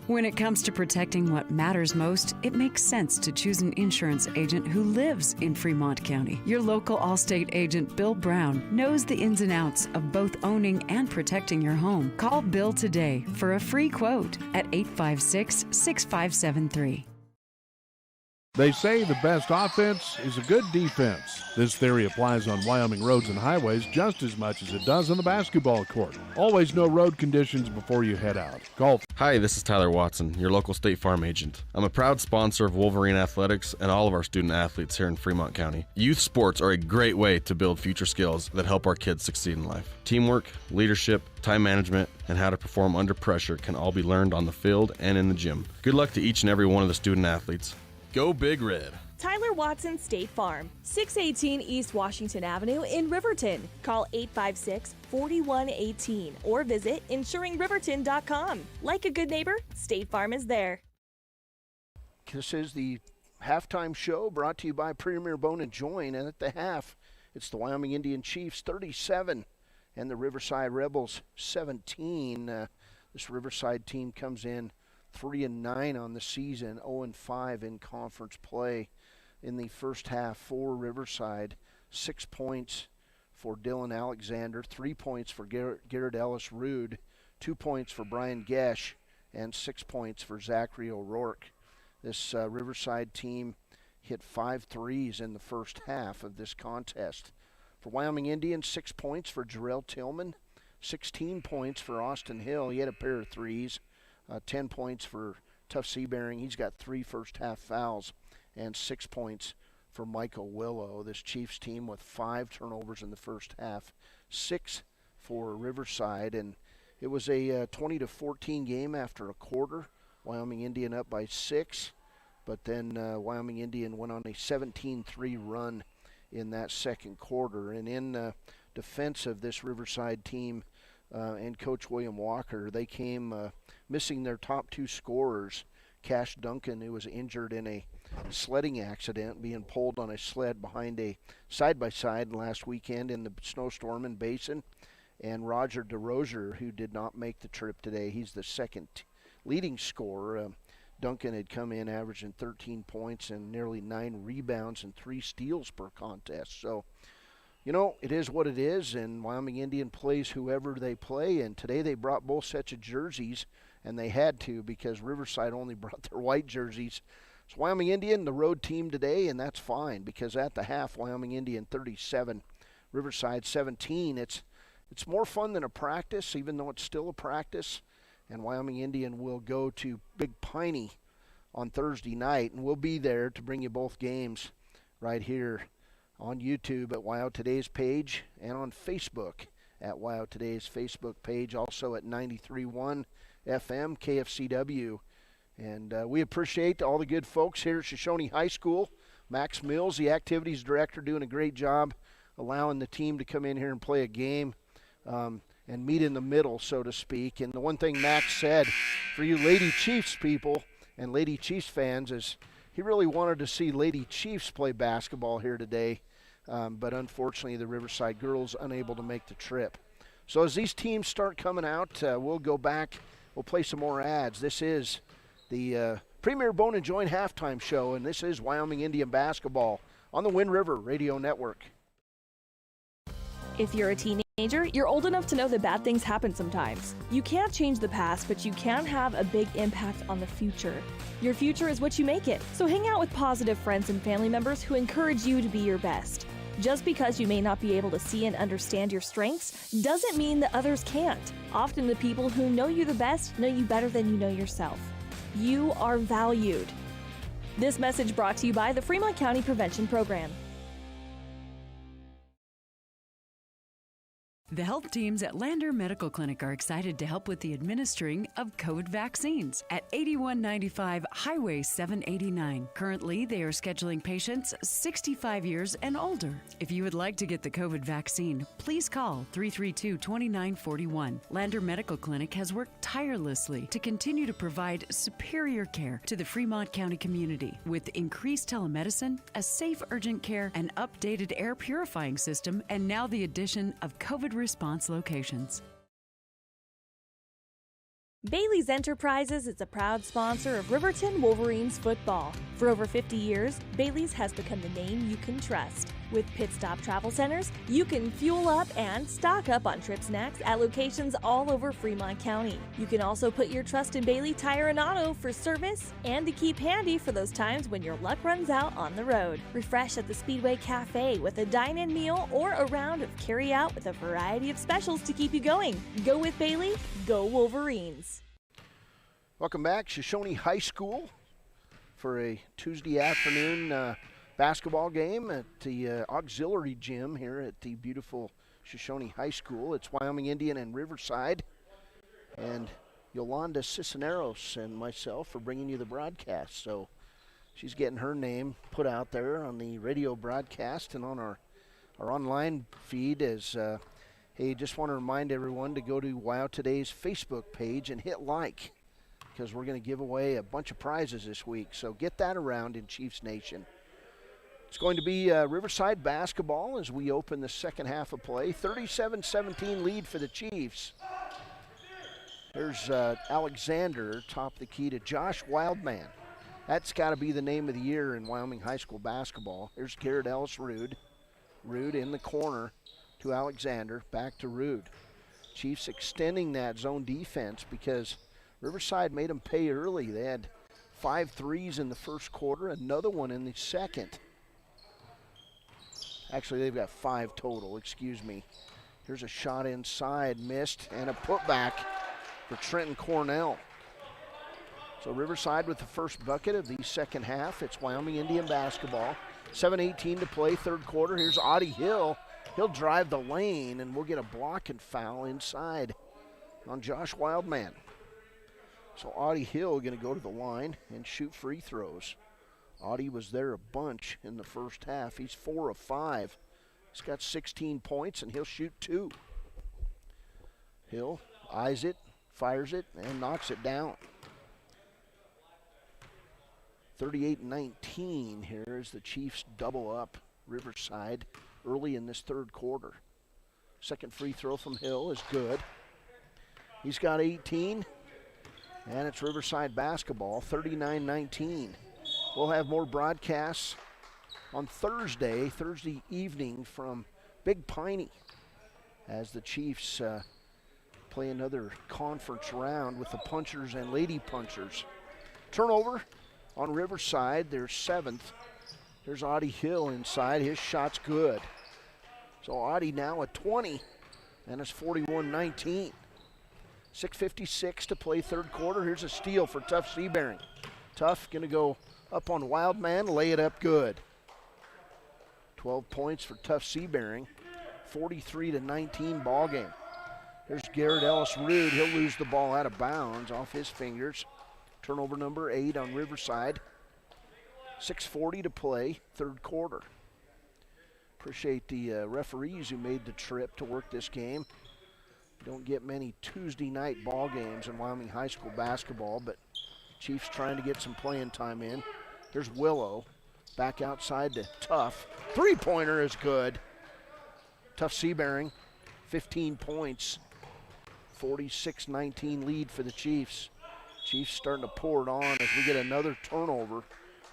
When it comes to protecting what matters most, it makes sense to choose an insurance agent who lives in Fremont County. Your local Allstate agent, Bill Brown, knows the ins and outs of both owning and protecting your home. Call Bill today for a free quote at 856-6573. They say the best offense is a good defense. This theory applies on Wyoming roads and highways just as much as it does on the basketball court. Always know road conditions before you head out. Call. Hi, this is Tyler Watson, your local State Farm agent. I'm a proud sponsor of Wolverine Athletics and all of our student athletes here in Fremont County. Youth sports are a great way to build future skills that help our kids succeed in life. Teamwork, leadership, time management, and how to perform under pressure can all be learned on the field and in the gym. Good luck to each and every one of the student athletes. Go Big Red. Tyler Watson State Farm, 618 East Washington Avenue in Riverton. Call 856-4118 or visit insuringriverton.com. Like a good neighbor, State Farm is there. This is the halftime show brought to you by Premier Bone & Joint, and at the half, it's the Wyoming Indian Chiefs 37 and the Riverside Rebels 17. This Riverside team comes in 3-9 on the season, 0-5 in conference play. In the first half for Riverside, 6 points for Dylan Alexander, 3 points for Garrett Ellis-Rude, 2 points for Brian Gesh, and 6 points for Zachary O'Rourke. This Riverside team hit 5 threes in the first half of this contest. For Wyoming Indian, 6 points for Jarrell Tillman, 16 points for Austin Hill. He had a pair of threes. 10 points for Tuff Seabearing. He's got 3 first-half fouls, and 6 points for Michael Willow. This Chiefs team with 5 turnovers in the first half, 6 for Riverside, and it was a 20-14 game after a quarter. Wyoming Indian up by 6, but then Wyoming Indian went on a 17-3 run in that second quarter. And in defense of this Riverside team, and Coach William Walker, they came missing their top 2 scorers. Cash Duncan, who was injured in a sledding accident, being pulled on a sled behind a side-by-side last weekend in the snowstorm in Basin, and Roger DeRozier, who did not make the trip today. He's the second leading scorer. Duncan had come in averaging 13 points and nearly 9 rebounds and 3 steals per contest. So, you know, it is what it is, and Wyoming Indian plays whoever they play, and today they brought both sets of jerseys, and they had to because Riverside only brought their white jerseys. So Wyoming Indian, the road team today, and that's fine because at the half, Wyoming Indian 37, Riverside 17. It's more fun than a practice, even though it's still a practice, and Wyoming Indian will go to Big Piney on Thursday night, and we'll be there to bring you both games right here on YouTube at WYO Today's page and on Facebook at WYO Today's Facebook page, also at 93.1 FM KFCW. And we appreciate all the good folks here at Shoshone High School. Max Mills, the activities director, doing a great job allowing the team to come in here and play a game and meet in the middle, so to speak. And the one thing Max said for you Lady Chiefs people and Lady Chiefs fans is he really wanted to see Lady Chiefs play basketball here today, but unfortunately the Riverside girls unable to make the trip. So as these teams start coming out, we'll go back, we'll play some more ads. This is the Premier Bone & Joint halftime show, and this is Wyoming Indian basketball on the Wind River Radio Network. If you're a teenager, you're old enough to know that bad things happen sometimes. You can't change the past, but you can have a big impact on the future. Your future is what you make it, so hang out with positive friends and family members who encourage you to be your best. Just because you may not be able to see and understand your strengths doesn't mean that others can't. Often the people who know you the best know you better than you know yourself. You are valued. This message brought to you by the Fremont County Prevention Program. The health teams at Lander Medical Clinic are excited to help with the administering of COVID vaccines at 8195 Highway 789. Currently, they are scheduling patients 65 years and older. If you would like to get the COVID vaccine, please call 332-2941. Lander Medical Clinic has worked tirelessly to continue to provide superior care to the Fremont County community with increased telemedicine, a safe urgent care, an updated air purifying system, and now the addition of COVID response locations. Bailey's Enterprises is a proud sponsor of Riverton Wolverines football. For over 50 years, Bailey's has become the name you can trust. With Pit Stop Travel Centers, you can fuel up and stock up on trip snacks at locations all over Fremont County. You can also put your trust in Bailey Tire and Auto for service and to keep handy for those times when your luck runs out on the road. Refresh at the Speedway Cafe with a dine-in meal or a round of carry-out with a variety of specials to keep you going. Go with Bailey, go Wolverines. Welcome back, Shoshone High School, for a Tuesday afternoon basketball game at the auxiliary gym here at the beautiful Shoshone High School. It's Wyoming Indian and Riverside, and Yolanda Cisneros and myself for bringing you the broadcast. So she's getting her name put out there on the radio broadcast and on our online feed as, hey, just want to remind everyone to go to Wow Today's Facebook page and hit like, because we're going to give away a bunch of prizes this week. So get that around in Chiefs Nation. It's going to be Riverside basketball as we open the second half of play. 37-17 lead for the Chiefs. There's Alexander, top the key to Josh Wildman. That's got to be the name of the year in Wyoming High School basketball. There's Garrett Ellis-Rude. Rude in the corner to Alexander, back to Rude. Chiefs extending that zone defense because Riverside made them pay early. They had 5 threes in the first quarter, another one in the second. Actually, they've got 5 total, excuse me. Here's a shot inside, missed, and a putback for Trenton Cornell. So Riverside with the first bucket of the second half. It's Wyoming Indian basketball. 7:18 to play, third quarter. Here's Audie Hill. He'll drive the lane, and we'll get a block and foul inside on Josh Wildman. So Audie Hill going to go to the line and shoot free throws. Audie was there a bunch in the first half. He's 4 of 5. He's got 16 points, and he'll shoot 2. Hill eyes it, fires it, and knocks it down. 38-19 here as the Chiefs double up Riverside early in this third quarter. Second free throw from Hill is good. He's got 18. And it's Riverside basketball, 39-19. We'll have more broadcasts on Thursday evening from Big Piney as the Chiefs play another conference round with the Punchers and Lady Punchers. Turnover on Riverside, their 7th. There's Audie Hill inside. His shot's good. So Audie now at 20, and it's 41-19. 6:56 to play third quarter. Here's a steal for Tuff Seabearing. Tuff going to go up on Wildman, lay it up good. 12 points for Tuff Seabearing. 43-19 ball game. There's Garrett Ellis-Rude. He'll lose the ball out of bounds off his fingers. Turnover number 8 on Riverside. 6:40 to play, third quarter. Appreciate the referees who made the trip to work this game. Don't get many Tuesday night ball games in Wyoming High School basketball, but Chiefs trying to get some playing time in. There's Willow, back outside to Tuff. Three-pointer is good. Tuff Seabearing, 15 points. 46-19 lead for the Chiefs. Chiefs starting to pour it on as we get another turnover.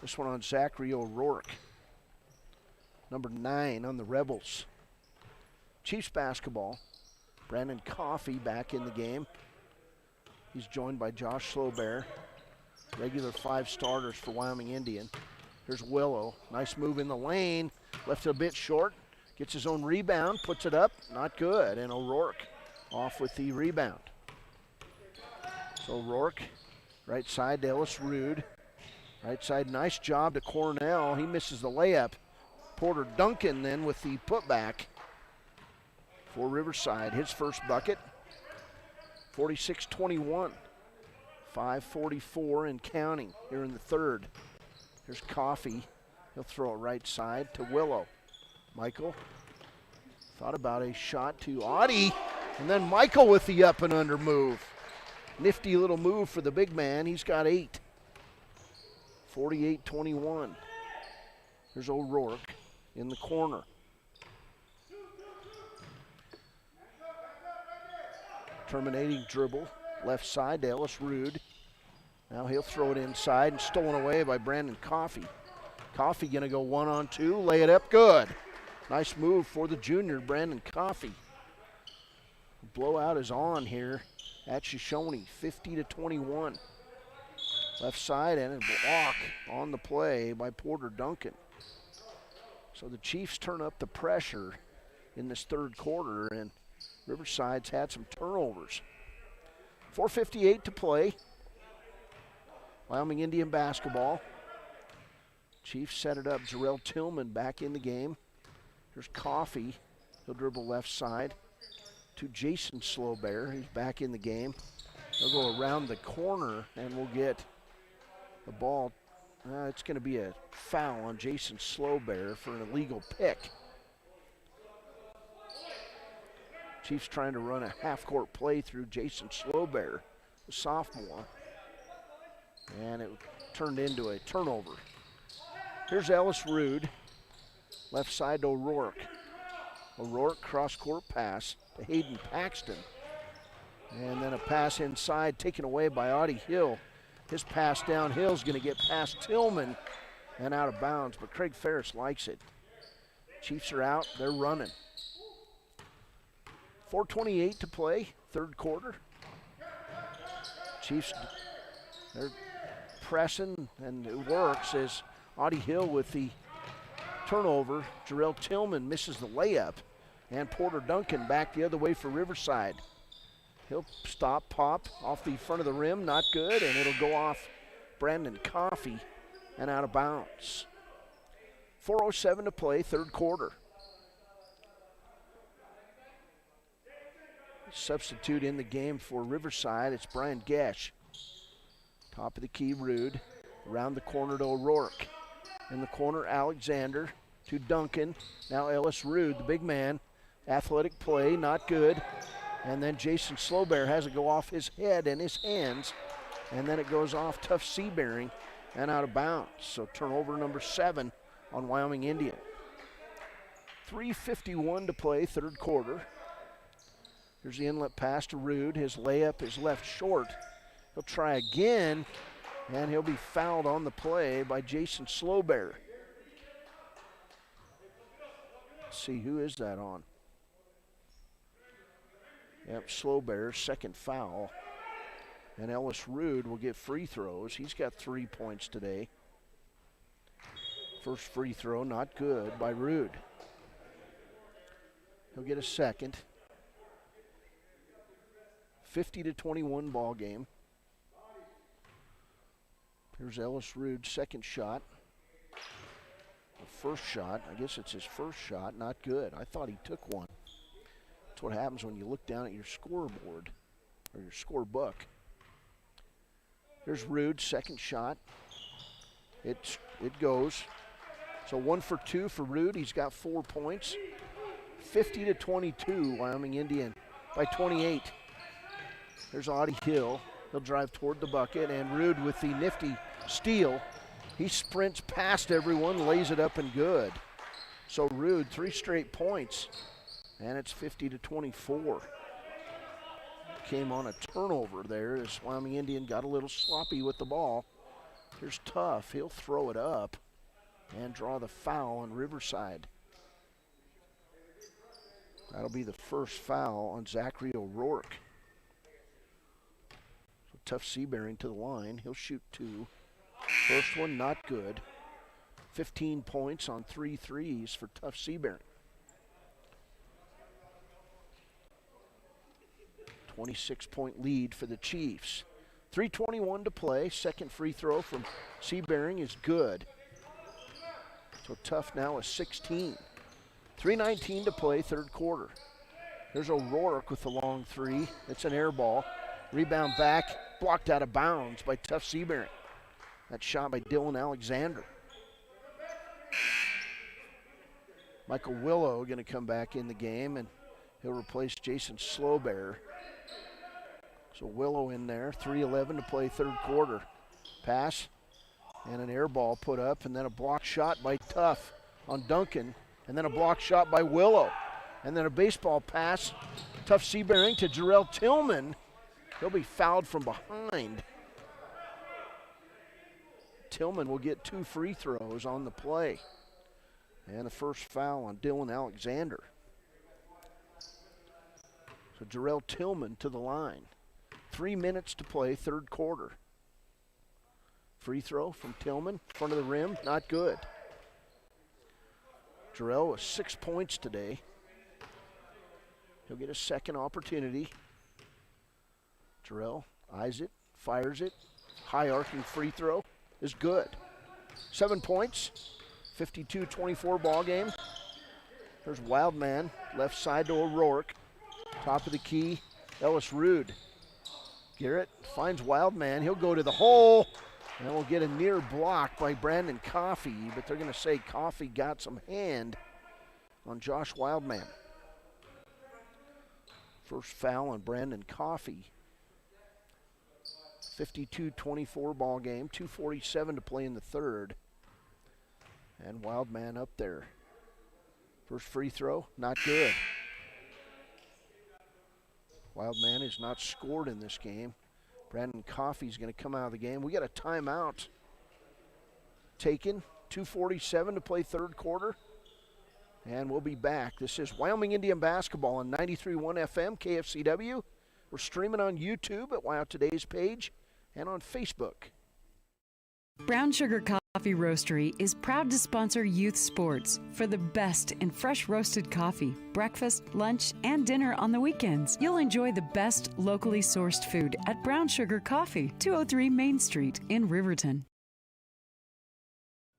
This one on Zachary O'Rourke. Number 9 on the Rebels. Chiefs basketball. Brandon Coffey back in the game. He's joined by Josh Slowbear. Regular 5 starters for Wyoming Indian. Here's Willow. Nice move in the lane. Left it a bit short. Gets his own rebound. Puts it up. Not good. And O'Rourke off with the rebound. So O'Rourke, right side to Ellis-Rude. Right side, nice job to Cornell. He misses the layup. Porter Duncan then with the putback. for Riverside. His first bucket, 46-21. 5:44 and counting here in the third. Here's Coffey. He'll throw it right side to Willow. Michael thought about a shot to Audie, and then Michael with the up and under move. Nifty little move for the big man. He's got 8. 48-21. There's O'Rourke in the corner. Terminating dribble. Left side to Ellis Rude. Now he'll throw it inside and stolen away by Brandon Coffey. Coffey gonna go 1-on-2, lay it up, good. Nice move for the junior, Brandon Coffey. Blowout is on here at Shoshone, 50-21. Left side and a block on the play by Porter Duncan. So the Chiefs turn up the pressure in this third quarter, and Riverside's had some turnovers. 4:58 to play. Wyoming Indian basketball. Chiefs set it up. Jarrell Tillman back in the game. Here's Coffey. He'll dribble left side to Jason Slowbear. He's back in the game. They'll go around the corner and we'll get the ball. It's going to be a foul on Jason Slowbear for an illegal pick. Chiefs trying to run a half-court play through Jason Slowbear, the sophomore. And it turned into a turnover. Here's Ellis Rude. Left side to O'Rourke. O'Rourke cross-court pass to Hayden Paxton. And then a pass inside taken away by Audie Hill. His pass downhill is going to get past Tillman and out of bounds, but Craig Ferris likes it. Chiefs are out. They're running. 4:28 to play, third quarter. Chiefs, they're pressing, and it works as Audie Hill with the turnover. Jarrell Tillman misses the layup, and Porter Duncan back the other way for Riverside. He'll stop, pop off the front of the rim, not good, and it'll go off Brandon Coffey and out of bounds. 4:07 to play, third quarter. Substitute in the game for Riverside, it's Brian Gesh. Top of the key, Rude. Around the corner to O'Rourke. In the corner, Alexander to Duncan. Now Ellis Rude, the big man. Athletic play, not good. And then Jason Slowbear has it go off his head and his hands. And then it goes off Tough Seabearing and out of bounds. So turnover number 7 on Wyoming Indian. 3:51 to play, third quarter. Here's the inlet pass to Rude. His layup is left short. He'll try again, and he'll be fouled on the play by Jason Slowbear. Let's see, who is that on? Yep, Slowbear, second foul. And Ellis Rude will get free throws. He's got 3 points today. First free throw, not good by Rude. He'll get a second. 50-21 ball game. Here's Ellis Rude's second shot. The first shot, I guess it's his first shot, not good. I thought he took one. That's what happens when you look down at your scoreboard or your scorebook. Here's Rude's second shot. It goes. So 1 for 2 for Rude. He's got 4 points. 50-22, Wyoming Indian by 28. There's Audie Hill. He'll drive toward the bucket, and Rude with the nifty steal. He sprints past everyone, lays it up and good. So Rude, 3 straight points, and it's 50-24. Came on a turnover there as Wyoming Indian got a little sloppy with the ball. Here's Tough. He'll throw it up and draw the foul on Riverside. That'll be the first foul on Zachary O'Rourke. Tough Seabearing to the line. He'll shoot 2. First one, not good. 15 points on 3 threes for Tough Seabearing. 26-point lead for the Chiefs. 3:21 to play. Second free throw from Seabearing is good. So Tough now is 16. 3:19 to play, third quarter. There's O'Rourke with the long three. It's an air ball. Rebound back, blocked out of bounds by Tuff Seabearing. That shot by Dylan Alexander. Michael Willow going to come back in the game, and he'll replace Jason Slowbear. So Willow in there, 3:11 to play third quarter. Pass and an air ball put up, and then a block shot by Tuff on Duncan, and then a block shot by Willow. And then a baseball pass, Tuff Seabearing to Jarrell Tillman. He'll be fouled from behind. Tillman will get 2 free throws on the play. And the first foul on Dylan Alexander. So Jarrell Tillman to the line. 3 minutes to play, third quarter. Free throw from Tillman, front of the rim, not good. Jarrell with 6 points today. He'll get a second opportunity. Jarrell eyes it, fires it. High arcing free throw is good. 7 points, 52-24 ball game. There's Wildman, left side to O'Rourke. Top of the key, Ellis Rude. Garrett finds Wildman, he'll go to the hole. And we'll get a near block by Brandon Coffey, but they're going to say Coffey got some hand on Josh Wildman. First foul on Brandon Coffey. 52-24 ball game, 2:47 to play in the third. And Wildman up there. First free throw, not good. Wildman has not scored in this game. Brandon Coffey's going to come out of the game. We got a timeout taken. 2:47 to play third quarter. And we'll be back. This is Wyoming Indian basketball on 93.1 FM, KFCW. We're streaming on YouTube at WYO Today's page and on Facebook. Brown Sugar Coffee Roastery is proud to sponsor youth sports for the best in fresh roasted coffee, breakfast, lunch, and dinner on the weekends. You'll enjoy the best locally sourced food at Brown Sugar Coffee, 203 Main Street in Riverton.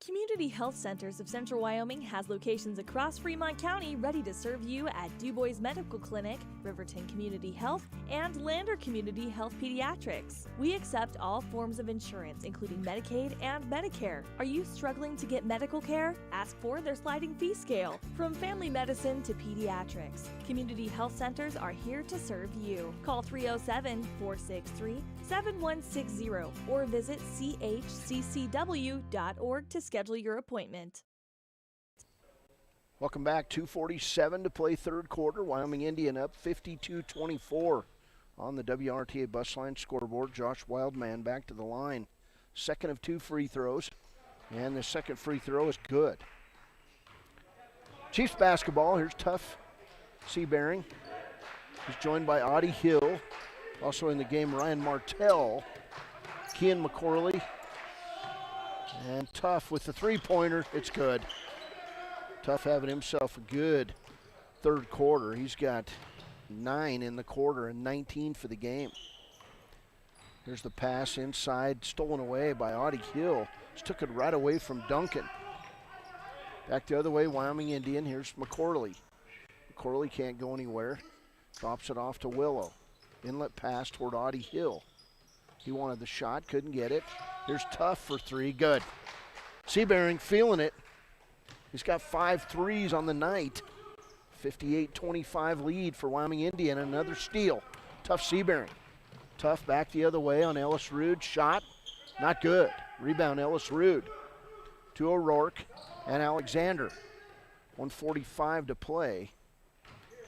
Community Health Centers of Central Wyoming has locations across Fremont County ready to serve you at DuBois Medical Clinic, Riverton Community Health, and Lander Community Health Pediatrics. We accept all forms of insurance, including Medicaid and Medicare. Are you struggling to get medical care? Ask for their sliding fee scale. From family medicine to pediatrics, Community Health Centers are here to serve you. Call 307-463-7160 or visit chccw.org to schedule your appointment. Welcome back. 2:47 to play third quarter. Wyoming Indian up 52-24 on the WRTA bus line scoreboard. Josh Wildman back to the line. Second of 2 free throws, and the second free throw is good. Chiefs basketball. Here's Tuff Seabearing. He's joined by Audie Hill. Also in the game, Ryan Martell, Kean McCorley, and Tuff with the three-pointer. It's good. Tuff having himself a good third quarter. He's got 9 in the quarter and 19 for the game. Here's the pass inside, stolen away by Audie Hill. Just took it right away from Duncan. Back the other way, Wyoming Indian. Here's McCorley. McCorley can't go anywhere. Drops it off to Willow. Inlet pass toward Audie Hill. He wanted the shot, couldn't get it. Here's Tuff for 3, good. Seabearing feeling it. He's got 5 threes on the night. 58-25 lead for Wyoming Indian. Another steal. Tuff Seabearing. Tuff back the other way on Ellis Rude. Shot, not good. Rebound Ellis Rude. To O'Rourke and Alexander. 1:45 to play.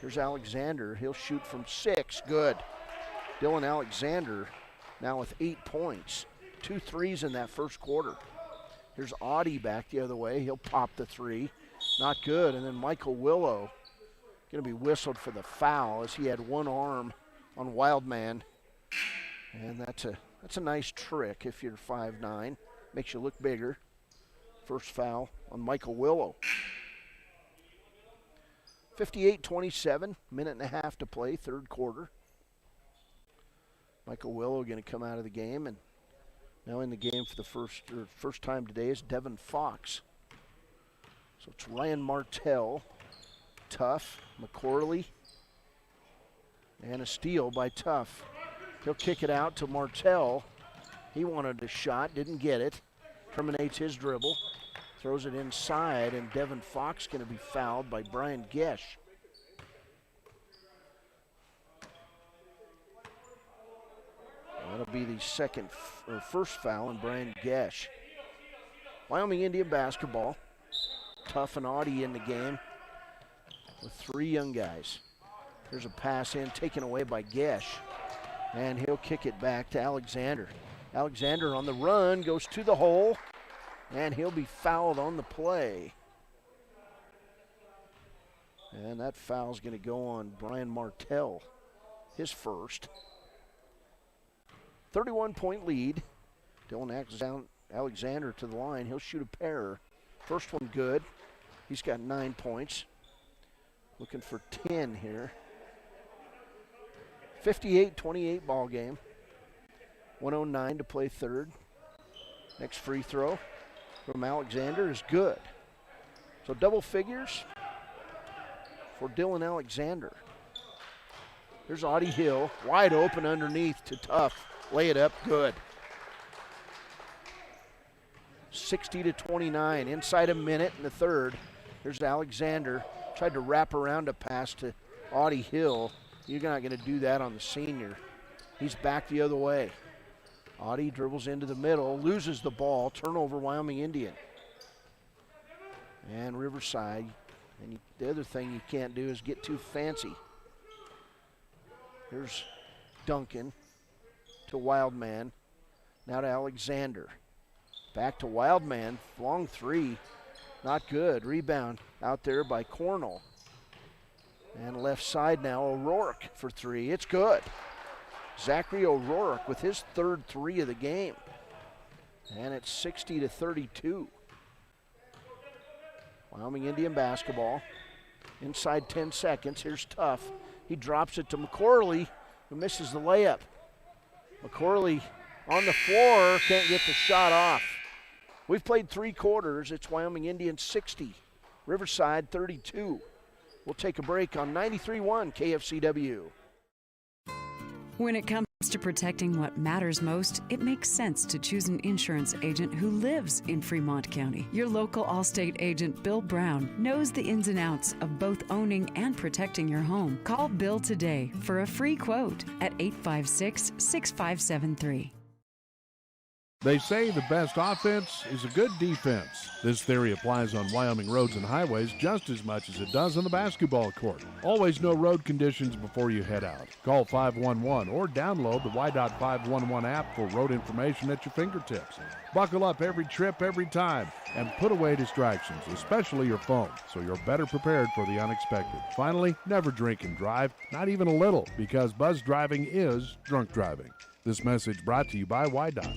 Here's Alexander. He'll shoot from 6. Good. Dylan Alexander now with 8 points. 2 threes in that first quarter. Here's Audie back the other way. He'll pop the 3. Not good. And then Michael Willow going to be whistled for the foul as he had one arm on Wildman. And that's a nice trick if you're 5'9". Makes you look bigger. First foul on Michael Willow. 58-27, minute and a half to play, third quarter. Michael Willow going to come out of the game, and now in the game for the first time today is Devin Fox. So it's Ryan Martell, Tuff, McCorley, And a steal by Tuff. He'll kick it out to Martell. He wanted a shot, didn't get it. Terminates his dribble. Throws it inside, and Devin Fox going to be fouled by Brian Gesh. That'll be the first foul on Brian Gesh. Wyoming Indian basketball. Tuff and Audie in the game with 3 young guys. There's a pass in, taken away by Gesh. And he'll kick it back to Alexander. Alexander on the run, goes to the hole, and he'll be fouled on the play. And that foul's going to go on Brian Martell, his first. 31-point lead. Dylan Alexander to the line. He'll shoot a pair. First one good. He's got 9 points. Looking for 10 here. 58-28 ball game. 1:09 to play third. Next free throw from Alexander is good. So double figures for Dylan Alexander. There's Audie Hill, wide open underneath to Tuff. Lay it up, good. 60-29, inside a minute in the third. Here's Alexander, tried to wrap around a pass to Audie Hill. You're not going to do that on the senior. He's back the other way. Audie dribbles into the middle, loses the ball, turnover Wyoming Indian. And Riverside, and the other thing you can't do is get too fancy. Here's Duncan to Wildman, now to Alexander. Back to Wildman, long three, not good. Rebound out there by Cornell. And left side now, O'Rourke for 3, it's good. Zachary O'Rourke with his third 3 of the game. And it's 60-32. Wyoming Indian basketball. Inside 10 seconds, here's Tuff. He drops it to McCorley, who misses the layup. McCorley on the floor, can't get the shot off. We've played 3 quarters. It's Wyoming Indian 60, Riverside 32. We'll take a break on 93.1 KFCW. When it comes to protecting what matters most, it makes sense to choose an insurance agent who lives in Fremont County. Your local Allstate agent, Bill Brown, knows the ins and outs of both owning and protecting your home. Call Bill today for a free quote at 856-6573. They say the best offense is a good defense. This theory applies on Wyoming roads and highways just as much as it does on the basketball court. Always know road conditions before you head out. Call 511 or download the Y.511 app for road information at your fingertips. Buckle up every trip, every time, and put away distractions, especially your phone, so you're better prepared for the unexpected. Finally, never drink and drive, not even a little, because buzz driving is drunk driving. This message brought to you by Y.Dot.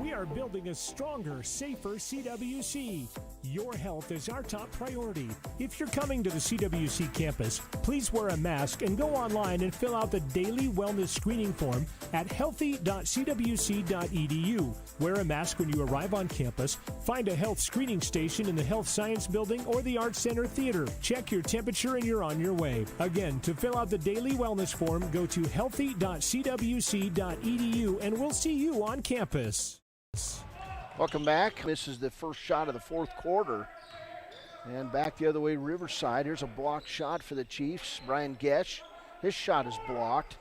We are building a stronger, safer CWC. Your health is our top priority. If you're coming to the CWC campus, please wear a mask and go online and fill out the daily wellness screening form at healthy.cwc.edu. Wear a mask when you arrive on campus. Find a health screening station in the Health Science Building or the Arts Center Theater. Check your temperature and you're on your way. Again, to fill out the daily wellness form, go to healthy.cwc.edu and we'll see you on campus. Welcome back. This is the first shot of the fourth quarter. And back the other way, Riverside. Here's a blocked shot for the Chiefs. Brian Gesh, his shot is blocked.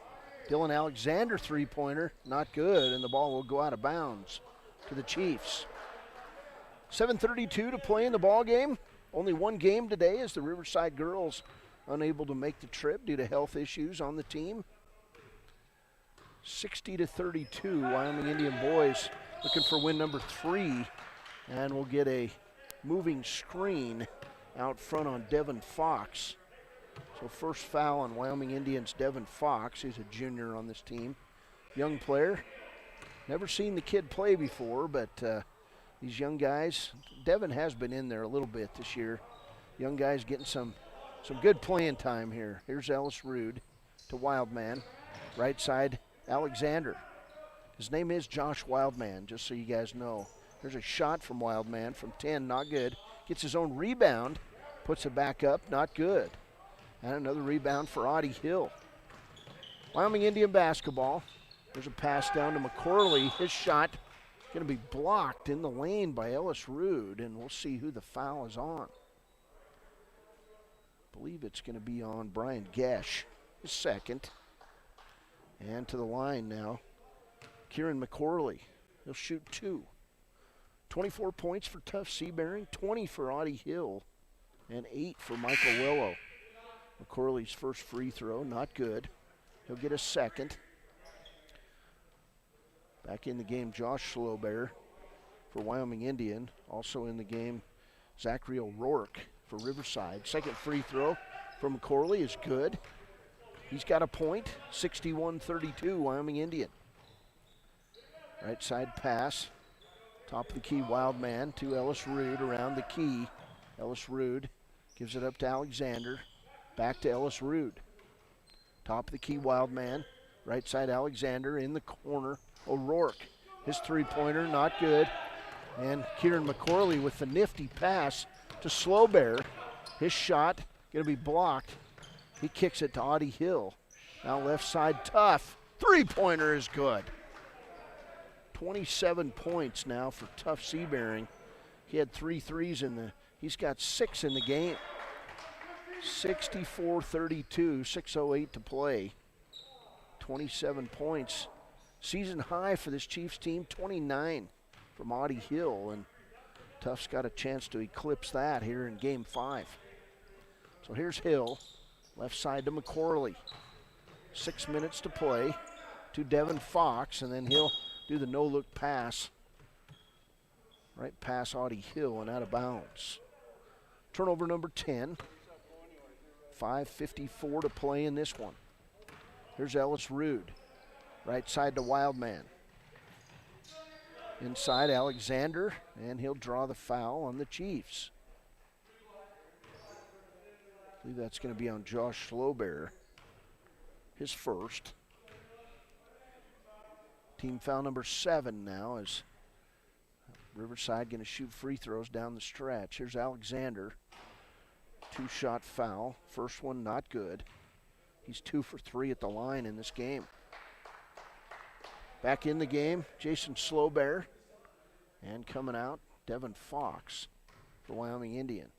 Dylan Alexander three-pointer, not good, and the ball will go out of bounds to the Chiefs. 7:32 to play in the ball game. Only one game today as the Riverside girls unable to make the trip due to health issues on the team. 60-32, Wyoming Indian boys looking for win number 3, and we'll get a moving screen out front on Devin Fox. So first foul on Wyoming Indians, Devin Fox. He's a junior on this team. Young player. Never seen the kid play before, but these young guys, Devin has been in there a little bit this year. Young guys getting some good playing time here. Here's Ellis Rude to Wildman. Right side, Alexander. His name is Josh Wildman, just so you guys know. There's a shot from Wildman from 10, not good. Gets his own rebound, Puts it back up, not good. And another rebound for Audie Hill. Wyoming Indian basketball. There's a pass down to McCorley. His shot going to be blocked in the lane by Ellis Rude, and we'll see who the foul is on. I believe it's going to be on Brian Gesh, his second. And to the line now, Kieran McCorley. He'll shoot 2. 24 points for Tuff Seabearing, 20 for Audie Hill, and 8 for Michael Willow. McCorley's first free throw, not good. He'll get a second. Back in the game, Josh Slowbear for Wyoming Indian. Also in the game, Zachary O'Rourke for Riverside. Second free throw for McCorley is good. He's got a point, 61-32, Wyoming Indian. Right side pass, top of the key, Wildman to Ellis Rude around the key. Ellis Rude gives it up to Alexander, back to Ellis Rude. Top of the key, Wildman, right side Alexander in the corner. O'Rourke, his three-pointer, not good. And Kieran McCorley with the nifty pass to Slowbear. His shot going to be blocked. He kicks it to Audie Hill. Now left side, Tuff. Three-pointer is good. 27 points now for Tuff Seabearing. He had 3 threes he's got 6 in the game. 64-32, 6:08 to play. 27 points. Season high for this Chiefs team, 29 from Audie Hill, and Tuff's got a chance to eclipse that here in game 5. So here's Hill, left side to McCorley. 6 minutes to play to Devin Fox, and then he'll do the no-look pass right past Audie Hill and out of bounds. Turnover number 10. 5:54 to play in this one. Here's Ellis Rude. Right side to Wildman. Inside Alexander, and he'll draw the foul on the Chiefs. I believe that's going to be on Josh Slowbear, his first. Team foul number 7 now as Riverside going to shoot free throws down the stretch. Here's Alexander. 2-shot foul. First one not good. He's 2 for 3 at the line in this game. Back in the game, Jason Slowbear. And coming out, Devin Fox for Wyoming Indian.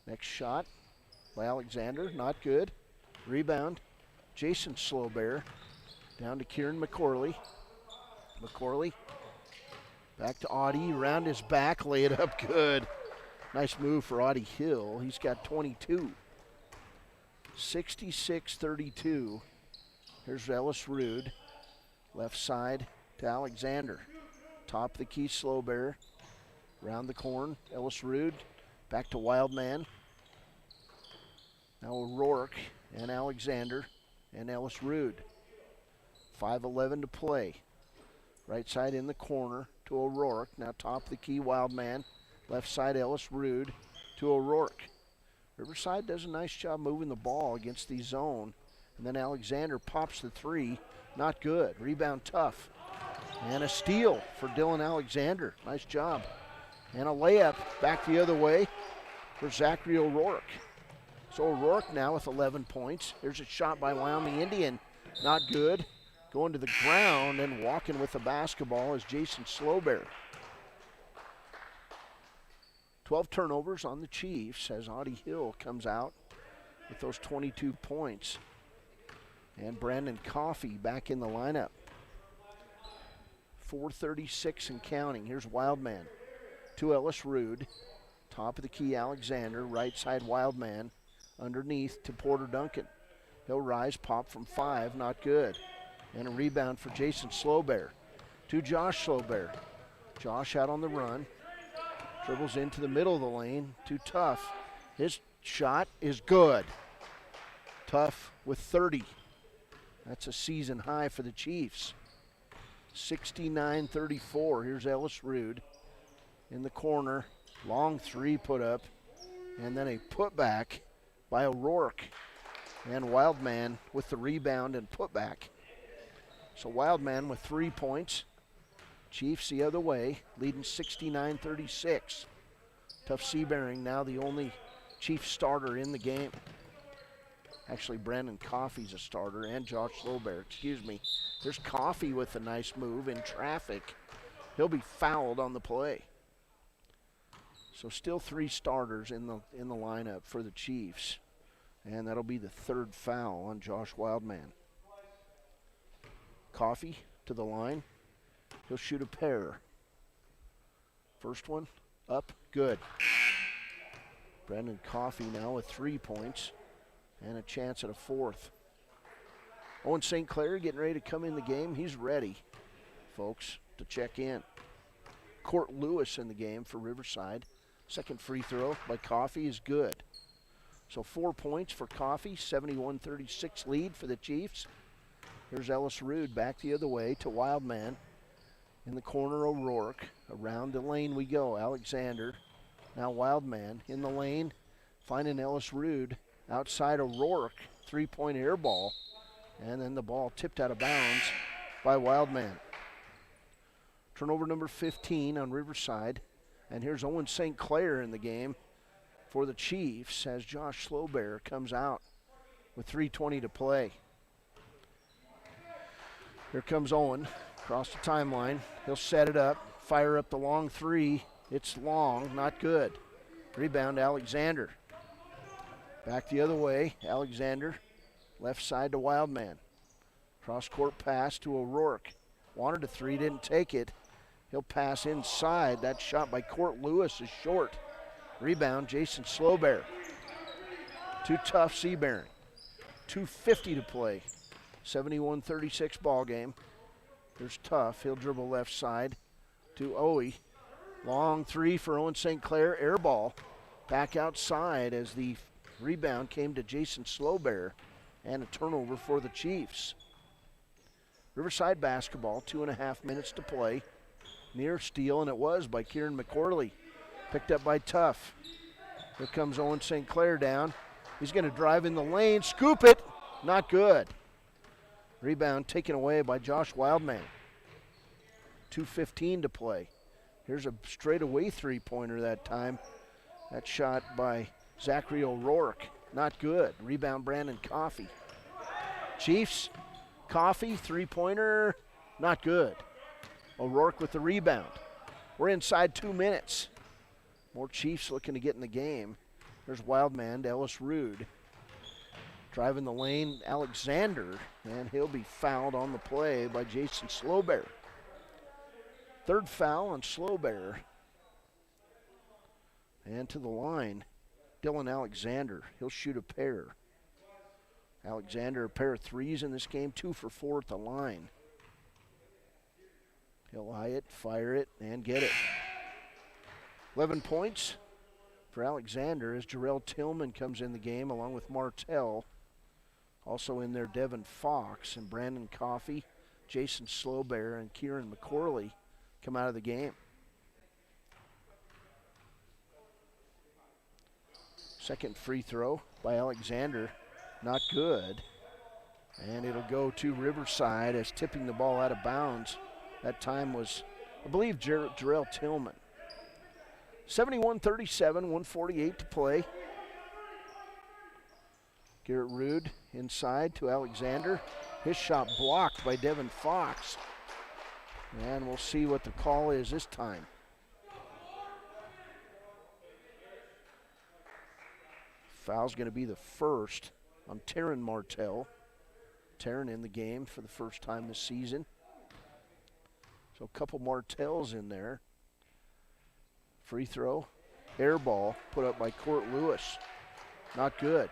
Next shot by Alexander, not good. Rebound, Jason Slowbear. Down to Kieran McCorley. McCorley back to Audie, around his back, lay it up good. Nice move for Audie Hill. He's got 22. 66-32. Here's Ellis Rude. Left side to Alexander. Top of the key, Slowbear. Around the corner, Ellis Rude. Back to Wildman. Now O'Rourke and Alexander and Ellis Rude. 5:11 to play. Right side in the corner to O'Rourke. Now top of the key, Wildman. Left side, Ellis Rude to O'Rourke. Riverside does a nice job moving the ball against the zone. And then Alexander pops the 3. Not good. Rebound Tuff. And a steal for Dylan Alexander. Nice job. And a layup back the other way for Zachary O'Rourke. So O'Rourke now with 11 points. Here's a shot by Wyoming Indian. Not good. Going to the ground and walking with the basketball is Jason Slowbear. 12 turnovers on the Chiefs as Audie Hill comes out with those 22 points. And Brandon Coffey back in the lineup. 4:36 and counting. Here's Wildman to Ellis Rude. Top of the key, Alexander. Right side, Wildman. Underneath to Porter Duncan. He'll rise, pop from 5, not good. And a rebound for Jason Slowbear. To Josh Slowbear. Josh out on the run. Dribbles into the middle of the lane to Tuff. His shot is good. Tuff with 30. That's a season high for the Chiefs. 69-34. Here's Ellis Rude in the corner. Long 3 put up. And then a putback by O'Rourke. And Wildman with the rebound and putback. So Wildman with 3 points. Chiefs the other way, leading 69-36. Tough Seabearing now the only Chief starter in the game. Actually, Brandon Coffey's a starter, and Josh Slowbear, excuse me. There's Coffey with a nice move in traffic. He'll be fouled on the play. So still 3 starters in the lineup for the Chiefs. And that'll be the 3rd foul on Josh Wildman. Coffey to the line. He'll shoot a pair. First one, up, good. Brandon Coffey now with 3 points and a chance at a 4th. Owen St. Clair getting ready to come in the game. He's ready, folks, to check in. Court Lewis in the game for Riverside. Second free throw by Coffey is good. So 4 points for Coffey, 71-36 lead for the Chiefs. Here's Ellis Rude back the other way to Wildman. In the corner, O'Rourke. Around the lane we go. Alexander. Now Wildman in the lane. Finding Ellis Rude. Outside O'Rourke. 3-point air ball. And then the ball tipped out of bounds by Wildman. Turnover number 15 on Riverside. And here's Owen St. Clair in the game for the Chiefs as Josh Slowbear comes out with 3:20 to play. Here comes Owen across the timeline. He'll set it up, fire up the long 3. It's long, not good. Rebound, Alexander. Back the other way, Alexander. Left side to Wildman. Cross-court pass to O'Rourke. Wanted a 3, didn't take it. He'll pass inside. That shot by Court Lewis is short. Rebound, Jason Slowbear. Too tough, Seabearing. 2:50 to play. 71-36 ball game. Here's Tough. He'll dribble left side to Owie. Long 3 for Owen St. Clair. Air ball. Back outside as the rebound came to Jason Slowbear. And a turnover for the Chiefs. Riverside basketball, 2.5 minutes to play. Near steal, and it was by Kieran McCorley. Picked up by Tough. Here comes Owen St. Clair down. He's going to drive in the lane, scoop it. Not good. Rebound taken away by Josh Wildman. 2:15 to play. Here's a straightaway 3-pointer that time. That shot by Zachary O'Rourke. Not good. Rebound, Brandon Coffey. Chiefs, Coffey, 3-pointer. Not good. O'Rourke with the rebound. We're inside 2 minutes. More Chiefs looking to get in the game. There's Wildman to Ellis Rude. Driving the lane, Alexander, and he'll be fouled on the play by Jason Slowbear. 3rd foul on Slowbear. And to the line, Dylan Alexander. He'll shoot a pair. Alexander, a pair of 3s in this game, 2 for 4 at the line. He'll eye it, fire it, and get it. 11 points for Alexander as Jarrell Tillman comes in the game along with Martell. Also in there, Devin Fox and Brandon Coffey, Jason Slowbear, and Kieran McCorley come out of the game. Second free throw by Alexander, not good. And it'll go to Riverside as tipping the ball out of bounds. That time was, I believe, Jarrell Tillman. 71-37, 1:48 to play. Garrett Rude inside to Alexander. His shot blocked by Devin Fox. And we'll see what the call is this time. Foul's going to be the first on Taryn Martell. Taryn in the game for the first time this season. So a couple Martells in there. Free throw, air ball put up by Court Lewis. Not good.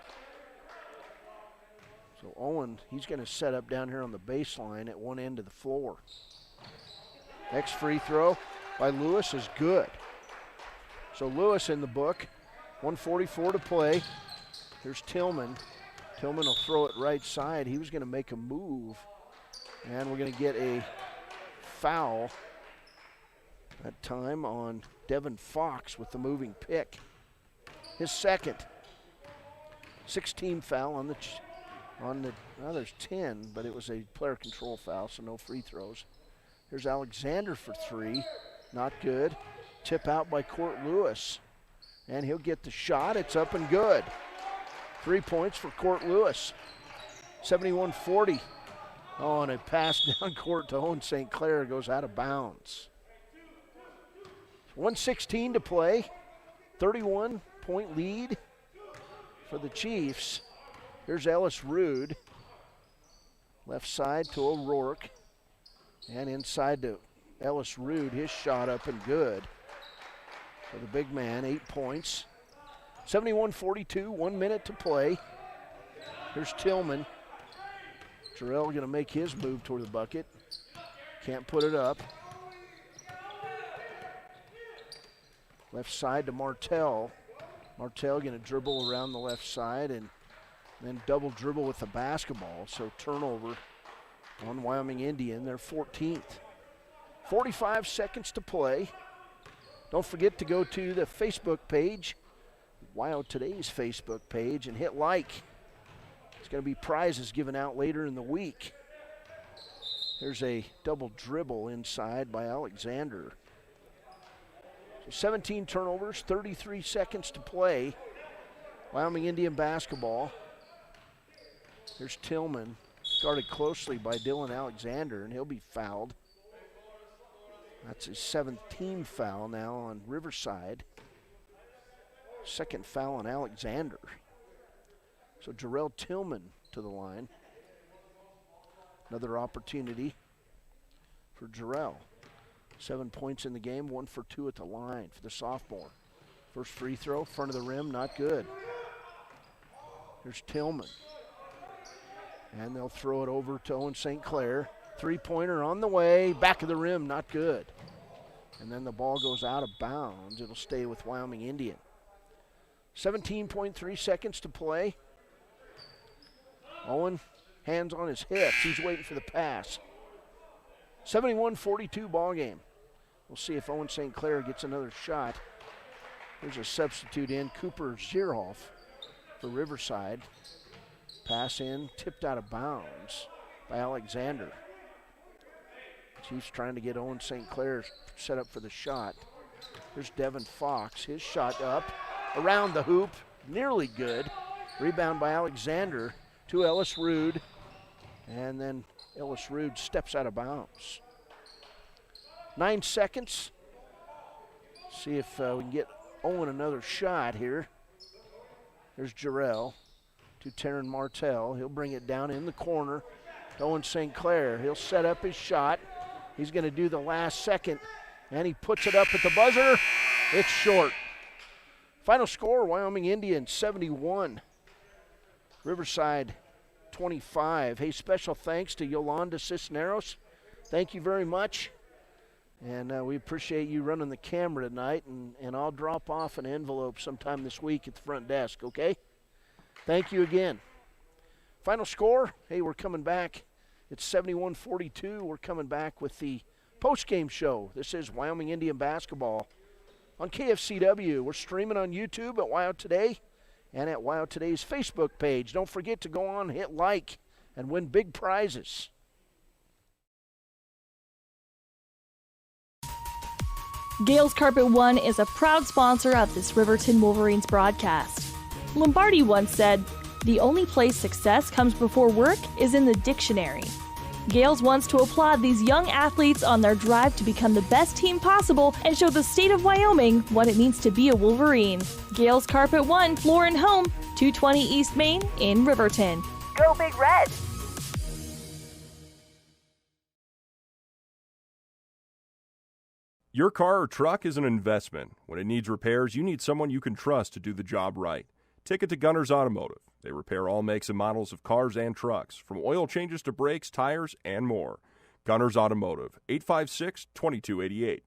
So Owen, he's going to set up down here on the baseline at one end of the floor. Next free throw by Lewis is good. So Lewis in the book, 1:44 to play. Here's Tillman. Tillman will throw it right side. He was going to make a move, and we're going to get a foul that time on Devin Fox with the moving pick. His second. 16 foul on the well, there's 10, but it was a player control foul, so no free throws. Here's Alexander for 3. Not good. Tip out by Court Lewis. and he'll get the shot. It's up and good. 3 points for Court Lewis. 71-40. Oh, and a pass down court to Owen St. Clair goes out of bounds. 1:16 to play. 31-point lead for the Chiefs. Here's Ellis Rude. Left side to O'Rourke. And inside to Ellis Rude. His shot up and good. For the big man, 8 points. 71-42, 1 minute to play. Here's Tillman. Jarrell going to make his move toward the bucket. Can't put it up. Left side to Martell. Martell going to dribble around the left side and then double dribble with the basketball. So turnover on Wyoming Indian, their 14th. 45 seconds to play. Don't forget to go to the Facebook page, Wyo Today's Facebook page, and hit like. There's going to be prizes given out later in the week. There's a double dribble inside by Alexander. So 17 turnovers, 33 seconds to play. Wyoming Indian basketball. Here's Tillman, guarded closely by Dylan Alexander, and he'll be fouled. That's his 17th foul now on Riverside. Second foul on Alexander. So Jarrell Tillman to the line. Another opportunity for Jarrell. 7 points in the game, 1 for 2 at the line for the sophomore. First free throw, front of the rim, not good. Here's Tillman. And they'll throw it over to Owen St. Clair. Three-pointer on the way, back of the rim, not good. And then the ball goes out of bounds. It'll stay with Wyoming Indian. 17.3 seconds to play. Owen, hands on his hips. He's waiting for the pass. 71-42 ball game. We'll see if Owen St. Clair gets another shot. There's a substitute in, Cooper Zierhoff for Riverside. Pass in, tipped out of bounds by Alexander. Chiefs trying to get Owen St. Clair set up for the shot. Here's Devin Fox. His shot up, around the hoop, nearly good. Rebound by Alexander to Ellis Rude. And then Ellis Rude steps out of bounds. 9 seconds. See if we can get Owen another shot here. There's Jarrell to Taryn Martell. He'll bring it down in the corner to Owen St. Clair. He'll set up his shot. He's going to do the last second, and he puts it up at the buzzer. It's short. Final score, Wyoming Indian 71. Riverside 25. Hey, special thanks to Yolanda Cisneros. Thank you very much. And we appreciate you running the camera tonight, and I'll drop off an envelope sometime this week at the front desk, okay? Thank you again. Final score, hey, we're coming back. It's 71-42. We're coming back with the postgame show. This is Wyoming Indian basketball on KFCW. We're streaming on YouTube at Wyo Today and at Wyo Today's Facebook page. Don't forget to go on, hit like, and win big prizes. Gales Carpet One is a proud sponsor of this Riverton Wolverines broadcast. Lombardi once said, "The only place success comes before work is in the dictionary." Gales wants to applaud these young athletes on their drive to become the best team possible and show the state of Wyoming what it means to be a Wolverine. Gales Carpet One, floor and home, 220 East Main in Riverton. Go Big Red! Your car or truck is an investment. When it needs repairs, you need someone you can trust to do the job right. Take it to Gunners Automotive. They repair all makes and models of cars and trucks, from oil changes to brakes, tires, and more. Gunners Automotive, 856-2288.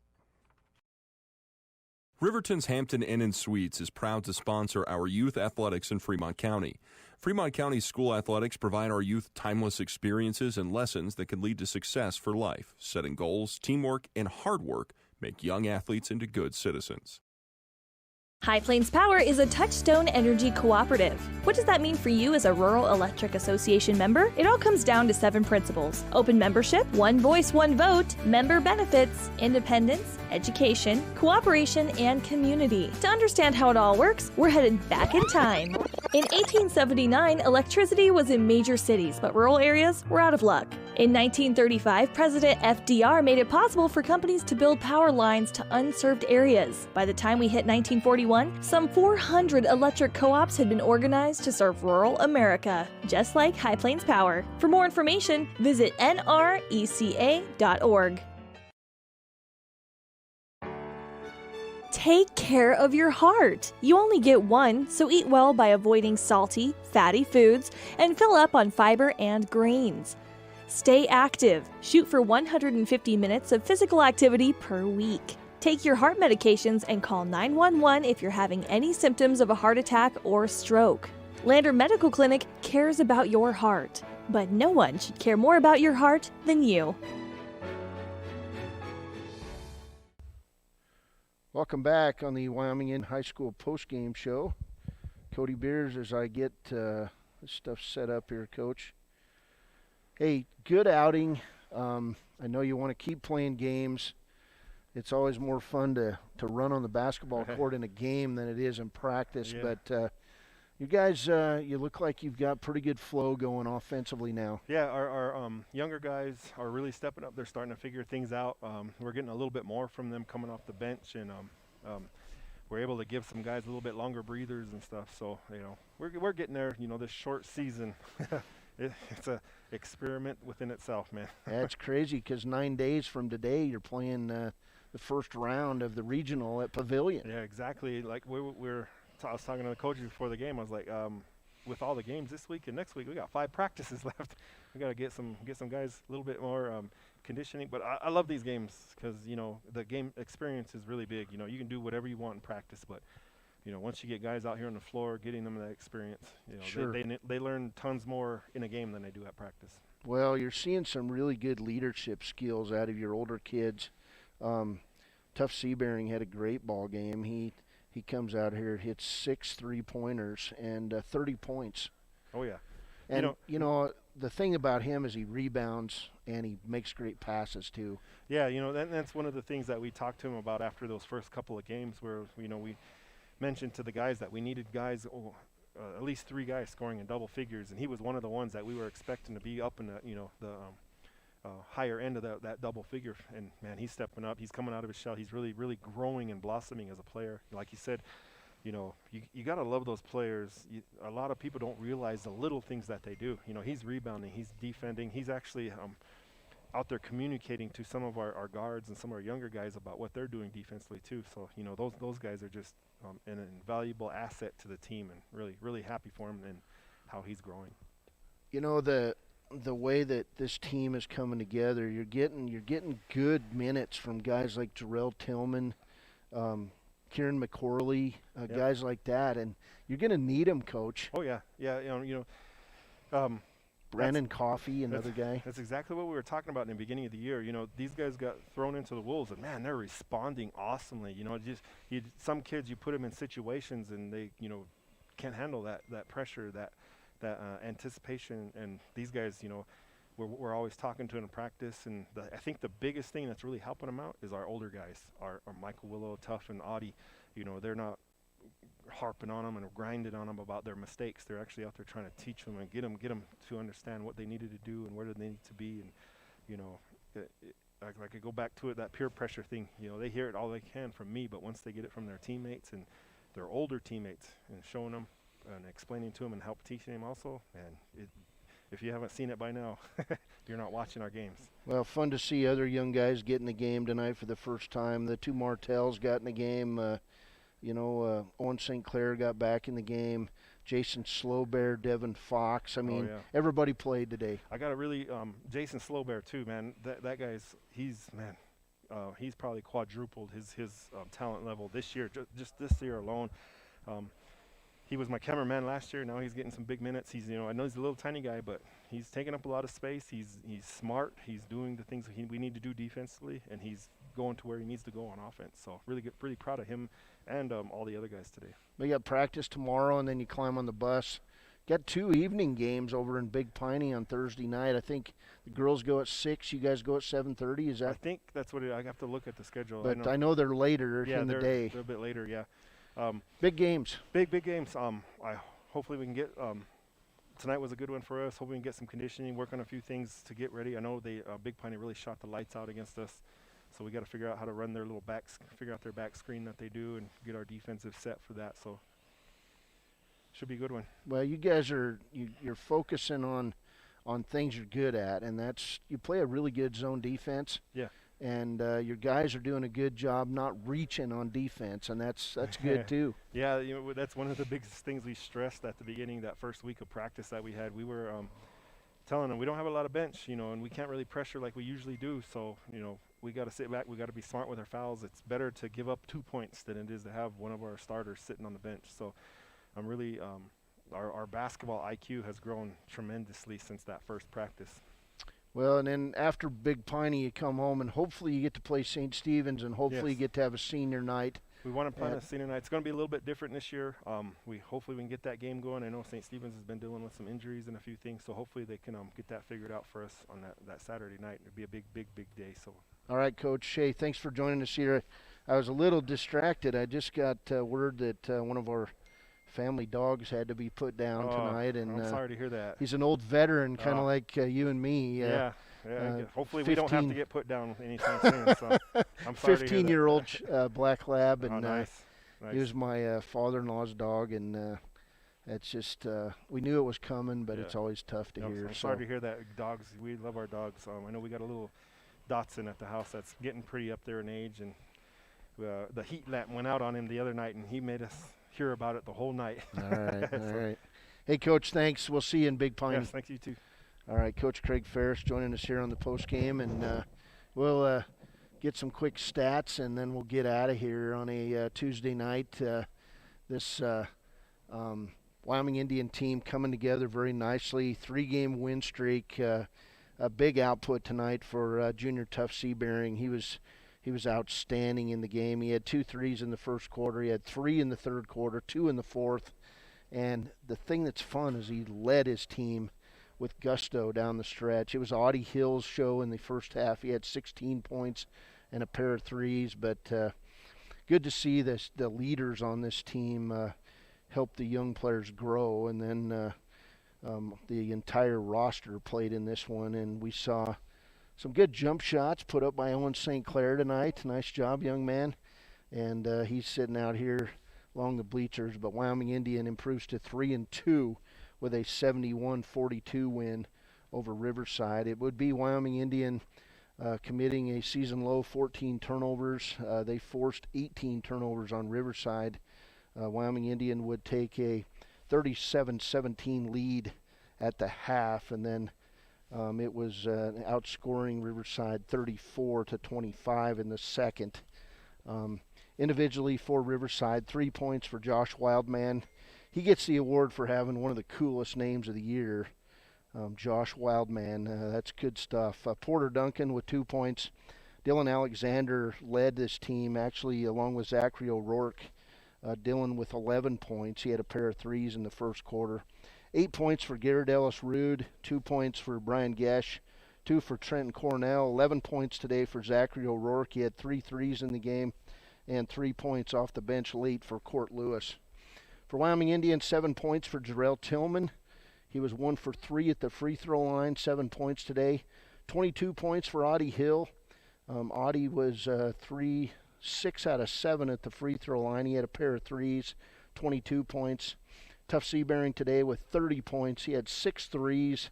Riverton's Hampton Inn & Suites is proud to sponsor our youth athletics in Fremont County. Fremont County school athletics provide our youth timeless experiences and lessons that can lead to success for life. Setting goals, teamwork, and hard work make young athletes into good citizens. High Plains Power is a Touchstone Energy cooperative. What does that mean for you as a Rural Electric Association member? It all comes down to 7 principles: open membership, one voice, one vote, member benefits, independence, education, cooperation, and community. To understand how it all works, we're headed back in time. In 1879, electricity was in major cities, but rural areas were out of luck. In 1935, President FDR made it possible for companies to build power lines to unserved areas. By the time we hit 1941, some 400 electric co-ops had been organized to serve rural America, just like High Plains Power. For more information, visit nreca.org. Take care of your heart. You only get one, so eat well by avoiding salty, fatty foods and fill up on fiber and grains. Stay active. Shoot for 150 minutes of physical activity per week. Take your heart medications and call 911 if you're having any symptoms of a heart attack or stroke. Lander Medical Clinic cares about your heart, but no one should care more about your heart than you. Welcome back on the Wyoming Indian High School postgame show. Cody Beers, as I get this stuff set up here, Coach. Hey, good outing. I know you want to keep playing games. It's always more fun to run on the basketball court in a game than it is in practice. Yeah. But you guys, you look like you've got pretty good flow going offensively now. Yeah, our younger guys are really stepping up. They're starting to figure things out. We're getting a little bit more from them coming off the bench, and we're able to give some guys a little bit longer breathers and stuff. So, you know, we're getting there. You know, this short season, it's a experiment within itself, man. That's crazy because 9 days from today, you're playing the first round of the regional at Pavilion. Yeah, exactly. Like I was talking to the coach before the game. I was like, with all the games this week and next week, we got 5 practices left. We got to get some guys a little bit more conditioning. But I love these games because, you know, the game experience is really big. You know, you can do whatever you want in practice, but, you know, once you get guys out here on the floor, getting them that experience, you know, sure. they learn tons more in a game than they do at practice. Well, you're seeing some really good leadership skills out of your older kids. Tough Seabearing had a great ball game. He comes out here, hits 6 3-pointers and 30 points. Oh, yeah. And, you know, the thing about him is he rebounds and he makes great passes, too. Yeah, you know, that's one of the things that we talked to him about after those first couple of games where, you know, we mentioned to the guys that we needed guys, at least 3 guys scoring in double figures, and he was one of the ones that we were expecting to be up in the, you know, the higher end of that double figure. And man, he's stepping up. He's coming out of his shell. He's really, really growing and blossoming as a player. Like you said, you know, you got to love those players. A lot of people don't realize the little things that they do. You know, he's rebounding, he's defending, he's actually out there communicating to some of our guards and some of our younger guys about what they're doing defensively too. So, you know, those guys are just an invaluable asset to the team, and really, really happy for him and how he's growing. You know, the way that this team is coming together, you're getting good minutes from guys like Jarrell Tillman, Kieran McCorley, Yep. guys like that, and you're going to need them, Coach. Oh yeah, you know, Brandon Coffey, another guy. That's exactly what we were talking about in the beginning of the year. You know, these guys got thrown into the wolves, and man, they're responding awesomely. You know, some kids, you put them in situations and they, you know, can't handle that pressure, that anticipation. And these guys, you know, we're always talking to them in practice. And I think the biggest thing that's really helping them out is our older guys, our Michael Willow, Tuff, and Audie. You know, they're not harping on them and grinding on them about their mistakes. They're actually out there trying to teach them and get them to understand what they needed to do and where they need to be. And, you know, I could go back to it, that peer pressure thing. You know, they hear it all they can from me, but once they get it from their teammates and their older teammates and showing them and explaining to them and help teaching them also, and if you haven't seen it by now, you're not watching our games. Well, fun to see other young guys get in the game tonight for the first time. The 2 Martells got in the game. Owen St. Clair got back in the game. Jason Slowbear, Devin Fox. I mean, everybody played today. I got to really Jason Slowbear too, man. That guy's he's probably quadrupled his talent level this year, just this year alone. He was my cameraman last year. Now he's getting some big minutes. He's, you know, I know he's a little tiny guy, but he's taking up a lot of space. He's smart. He's doing the things we need to do defensively, and he's going to where he needs to go on offense. So really proud of him and all the other guys today. We got practice tomorrow, and then you climb on the bus. Got 2 evening games over in Big Piney on Thursday night. I think the girls go at 6. You guys go at 7:30. Is that? I think that's what I have to look at the schedule. But I know they're later in the day. They're a bit later, yeah. Big games. Big games. Hopefully we can get. Tonight was a good one for us. Hopefully we can get some conditioning, work on a few things to get ready. I know Big Piney really shot the lights out against us, so we got to figure out how to run their little figure out their back screen that they do, and get our defensive set for that. So should be a good one. Well, you guys you're focusing on things you're good at, and that's you play a really good zone defense. Yeah. And your guys are doing a good job not reaching on defense, and that's good too. Yeah, that's one of the biggest things we stressed at the beginning, that first week of practice that we had. We were telling them we don't have a lot of bench, and we can't really pressure like we usually do. So, we got to sit back. We got to be smart with our fouls. It's better to give up 2 points than it is to have one of our starters sitting on the bench. So, I'm really our basketball IQ has grown tremendously since that first practice. Well, and then after Big Piney, you come home, and hopefully you get to play St. Stephen's, and hopefully you get to have a senior night. We want to play a senior night. It's going to be a little bit different this year. Hopefully we can get that game going. I know St. Stephen's has been dealing with some injuries and a few things, so hopefully they can get that figured out for us on that Saturday night. It'll be a big day. So. All right, Coach Shea, thanks for joining us here. I was a little distracted. I just got word that one of our family dogs had to be put down tonight, and I'm sorry to hear that. He's an old veteran, kind of like you and me. Yeah. Hopefully we don't have to get put down anytime soon. So I'm sorry 15-year-old black lab, and nice. He was my father-in-law's dog, and it's just we knew it was coming, but it's always tough to hear. I'm sorry to hear that. Dogs, we love our dogs. I know we got a little Dotson at the house that's getting pretty up there in age, and the heat lamp went out on him the other night, and he made us hear about it the whole night. All right. Hey, Coach, thanks. We'll see you in Big Piney. Yes, thank you too. All right, Coach Craig Ferris joining us here on the post game, and we'll get some quick stats, and then we'll get out of here on a Tuesday night. This Wyoming Indian team coming together very nicely. 3-game win streak. A big output tonight for junior Tough Seabearing. He was outstanding in the game. He had 2 threes in the first quarter. He had 3 in the third quarter, 2 in the fourth. And the thing that's fun is he led his team with gusto down the stretch. It was Audie Hill's show in the first half. He had 16 points and a pair of threes. But good to see the leaders on this team help the young players grow. And then the entire roster played in this one, and we saw some good jump shots put up by Owen St. Clair tonight. Nice job, young man. And he's sitting out here along the bleachers. But Wyoming Indian improves to 3-2 with a 71-42 win over Riverside. It would be Wyoming Indian committing a season-low 14 turnovers. They forced 18 turnovers on Riverside. Wyoming Indian would take a 37-17 lead at the half, and then it was outscoring Riverside 34-25 in the second. Individually for Riverside, 3 points for Josh Wildman. He gets the award for having one of the coolest names of the year, Josh Wildman. That's good stuff. Porter Duncan with 2 points. Dylan Alexander led this team, actually, along with Zachary O'Rourke. Dylan with 11 points. He had a pair of threes in the first quarter. 8 points for Garrett Ellis-Rude, 2 points for Brian Gesh, 2 for Trenton Cornell, 11 points today for Zachary O'Rourke. He had 3 threes in the game and 3 points off the bench late for Court Lewis. For Wyoming Indian, 7 points for Jarrell Tillman. He was 1 for 3 at the free throw line, 7 points today. 22 points for Audie Hill. Audie was 6 out of 7 at the free throw line. He had a pair of threes, 22 points. Tough Seabearing today with 30 points. He had 6 threes.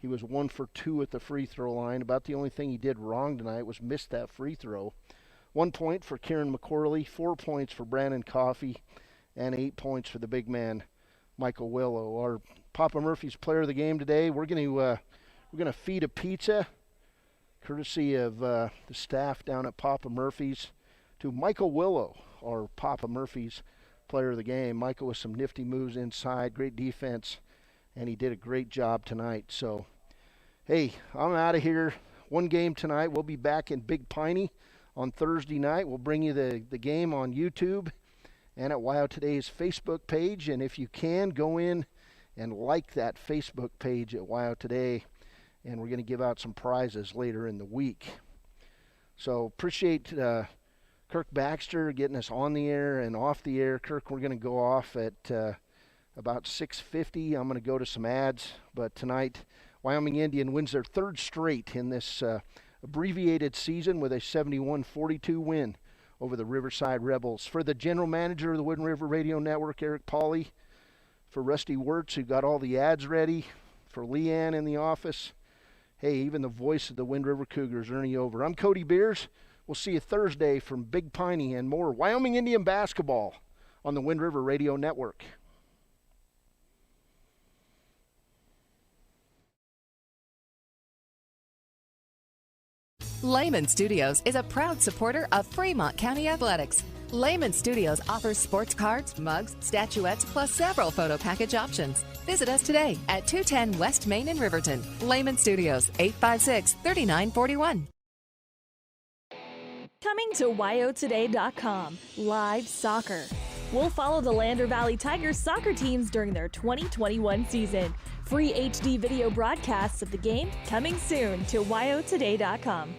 He was 1 for 2 at the free throw line. About the only thing he did wrong tonight was miss that free throw. 1 point for Kieran McCorley, 4 points for Brandon Coffey, and 8 points for the big man, Michael Willow. Our Papa Murphy's player of the game today, we're going to feed a pizza, courtesy of the staff down at Papa Murphy's, to Michael Willow, our Papa Murphy's player of the game. Michael with some nifty moves inside, great defense, and he did a great job tonight. So, hey, I'm out of here. 1 game tonight. We'll be back in Big Piney on Thursday night. We'll bring you the game on YouTube, and at WYO Today's Facebook page. And if you can, go in and like that Facebook page at WYO Today, and we're going to give out some prizes later in the week. So appreciate Kirk Baxter getting us on the air and off the air. Kirk, we're going to go off at about 6:50. I'm going to go to some ads, but tonight Wyoming Indian wins their third straight in this abbreviated season with a 71-42 win over the Riverside Rebels. For the general manager of the Wind River Radio Network, Eric Pauly, for Rusty Wirtz, who got all the ads ready, for Leanne in the office, hey, even the voice of the Wind River Cougars, Ernie Over. I'm Cody Beers. We'll see you Thursday from Big Piney and more Wyoming Indian basketball on the Wind River Radio Network. Lehman Studios is a proud supporter of Fremont County Athletics. Lehman Studios offers sports cards, mugs, statuettes, plus several photo package options. Visit us today at 210 West Main in Riverton. Lehman Studios, 856-3941. Coming to WyoToday.com, live soccer. We'll follow the Lander Valley Tigers soccer teams during their 2021 season. Free HD video broadcasts of the game coming soon to WyoToday.com.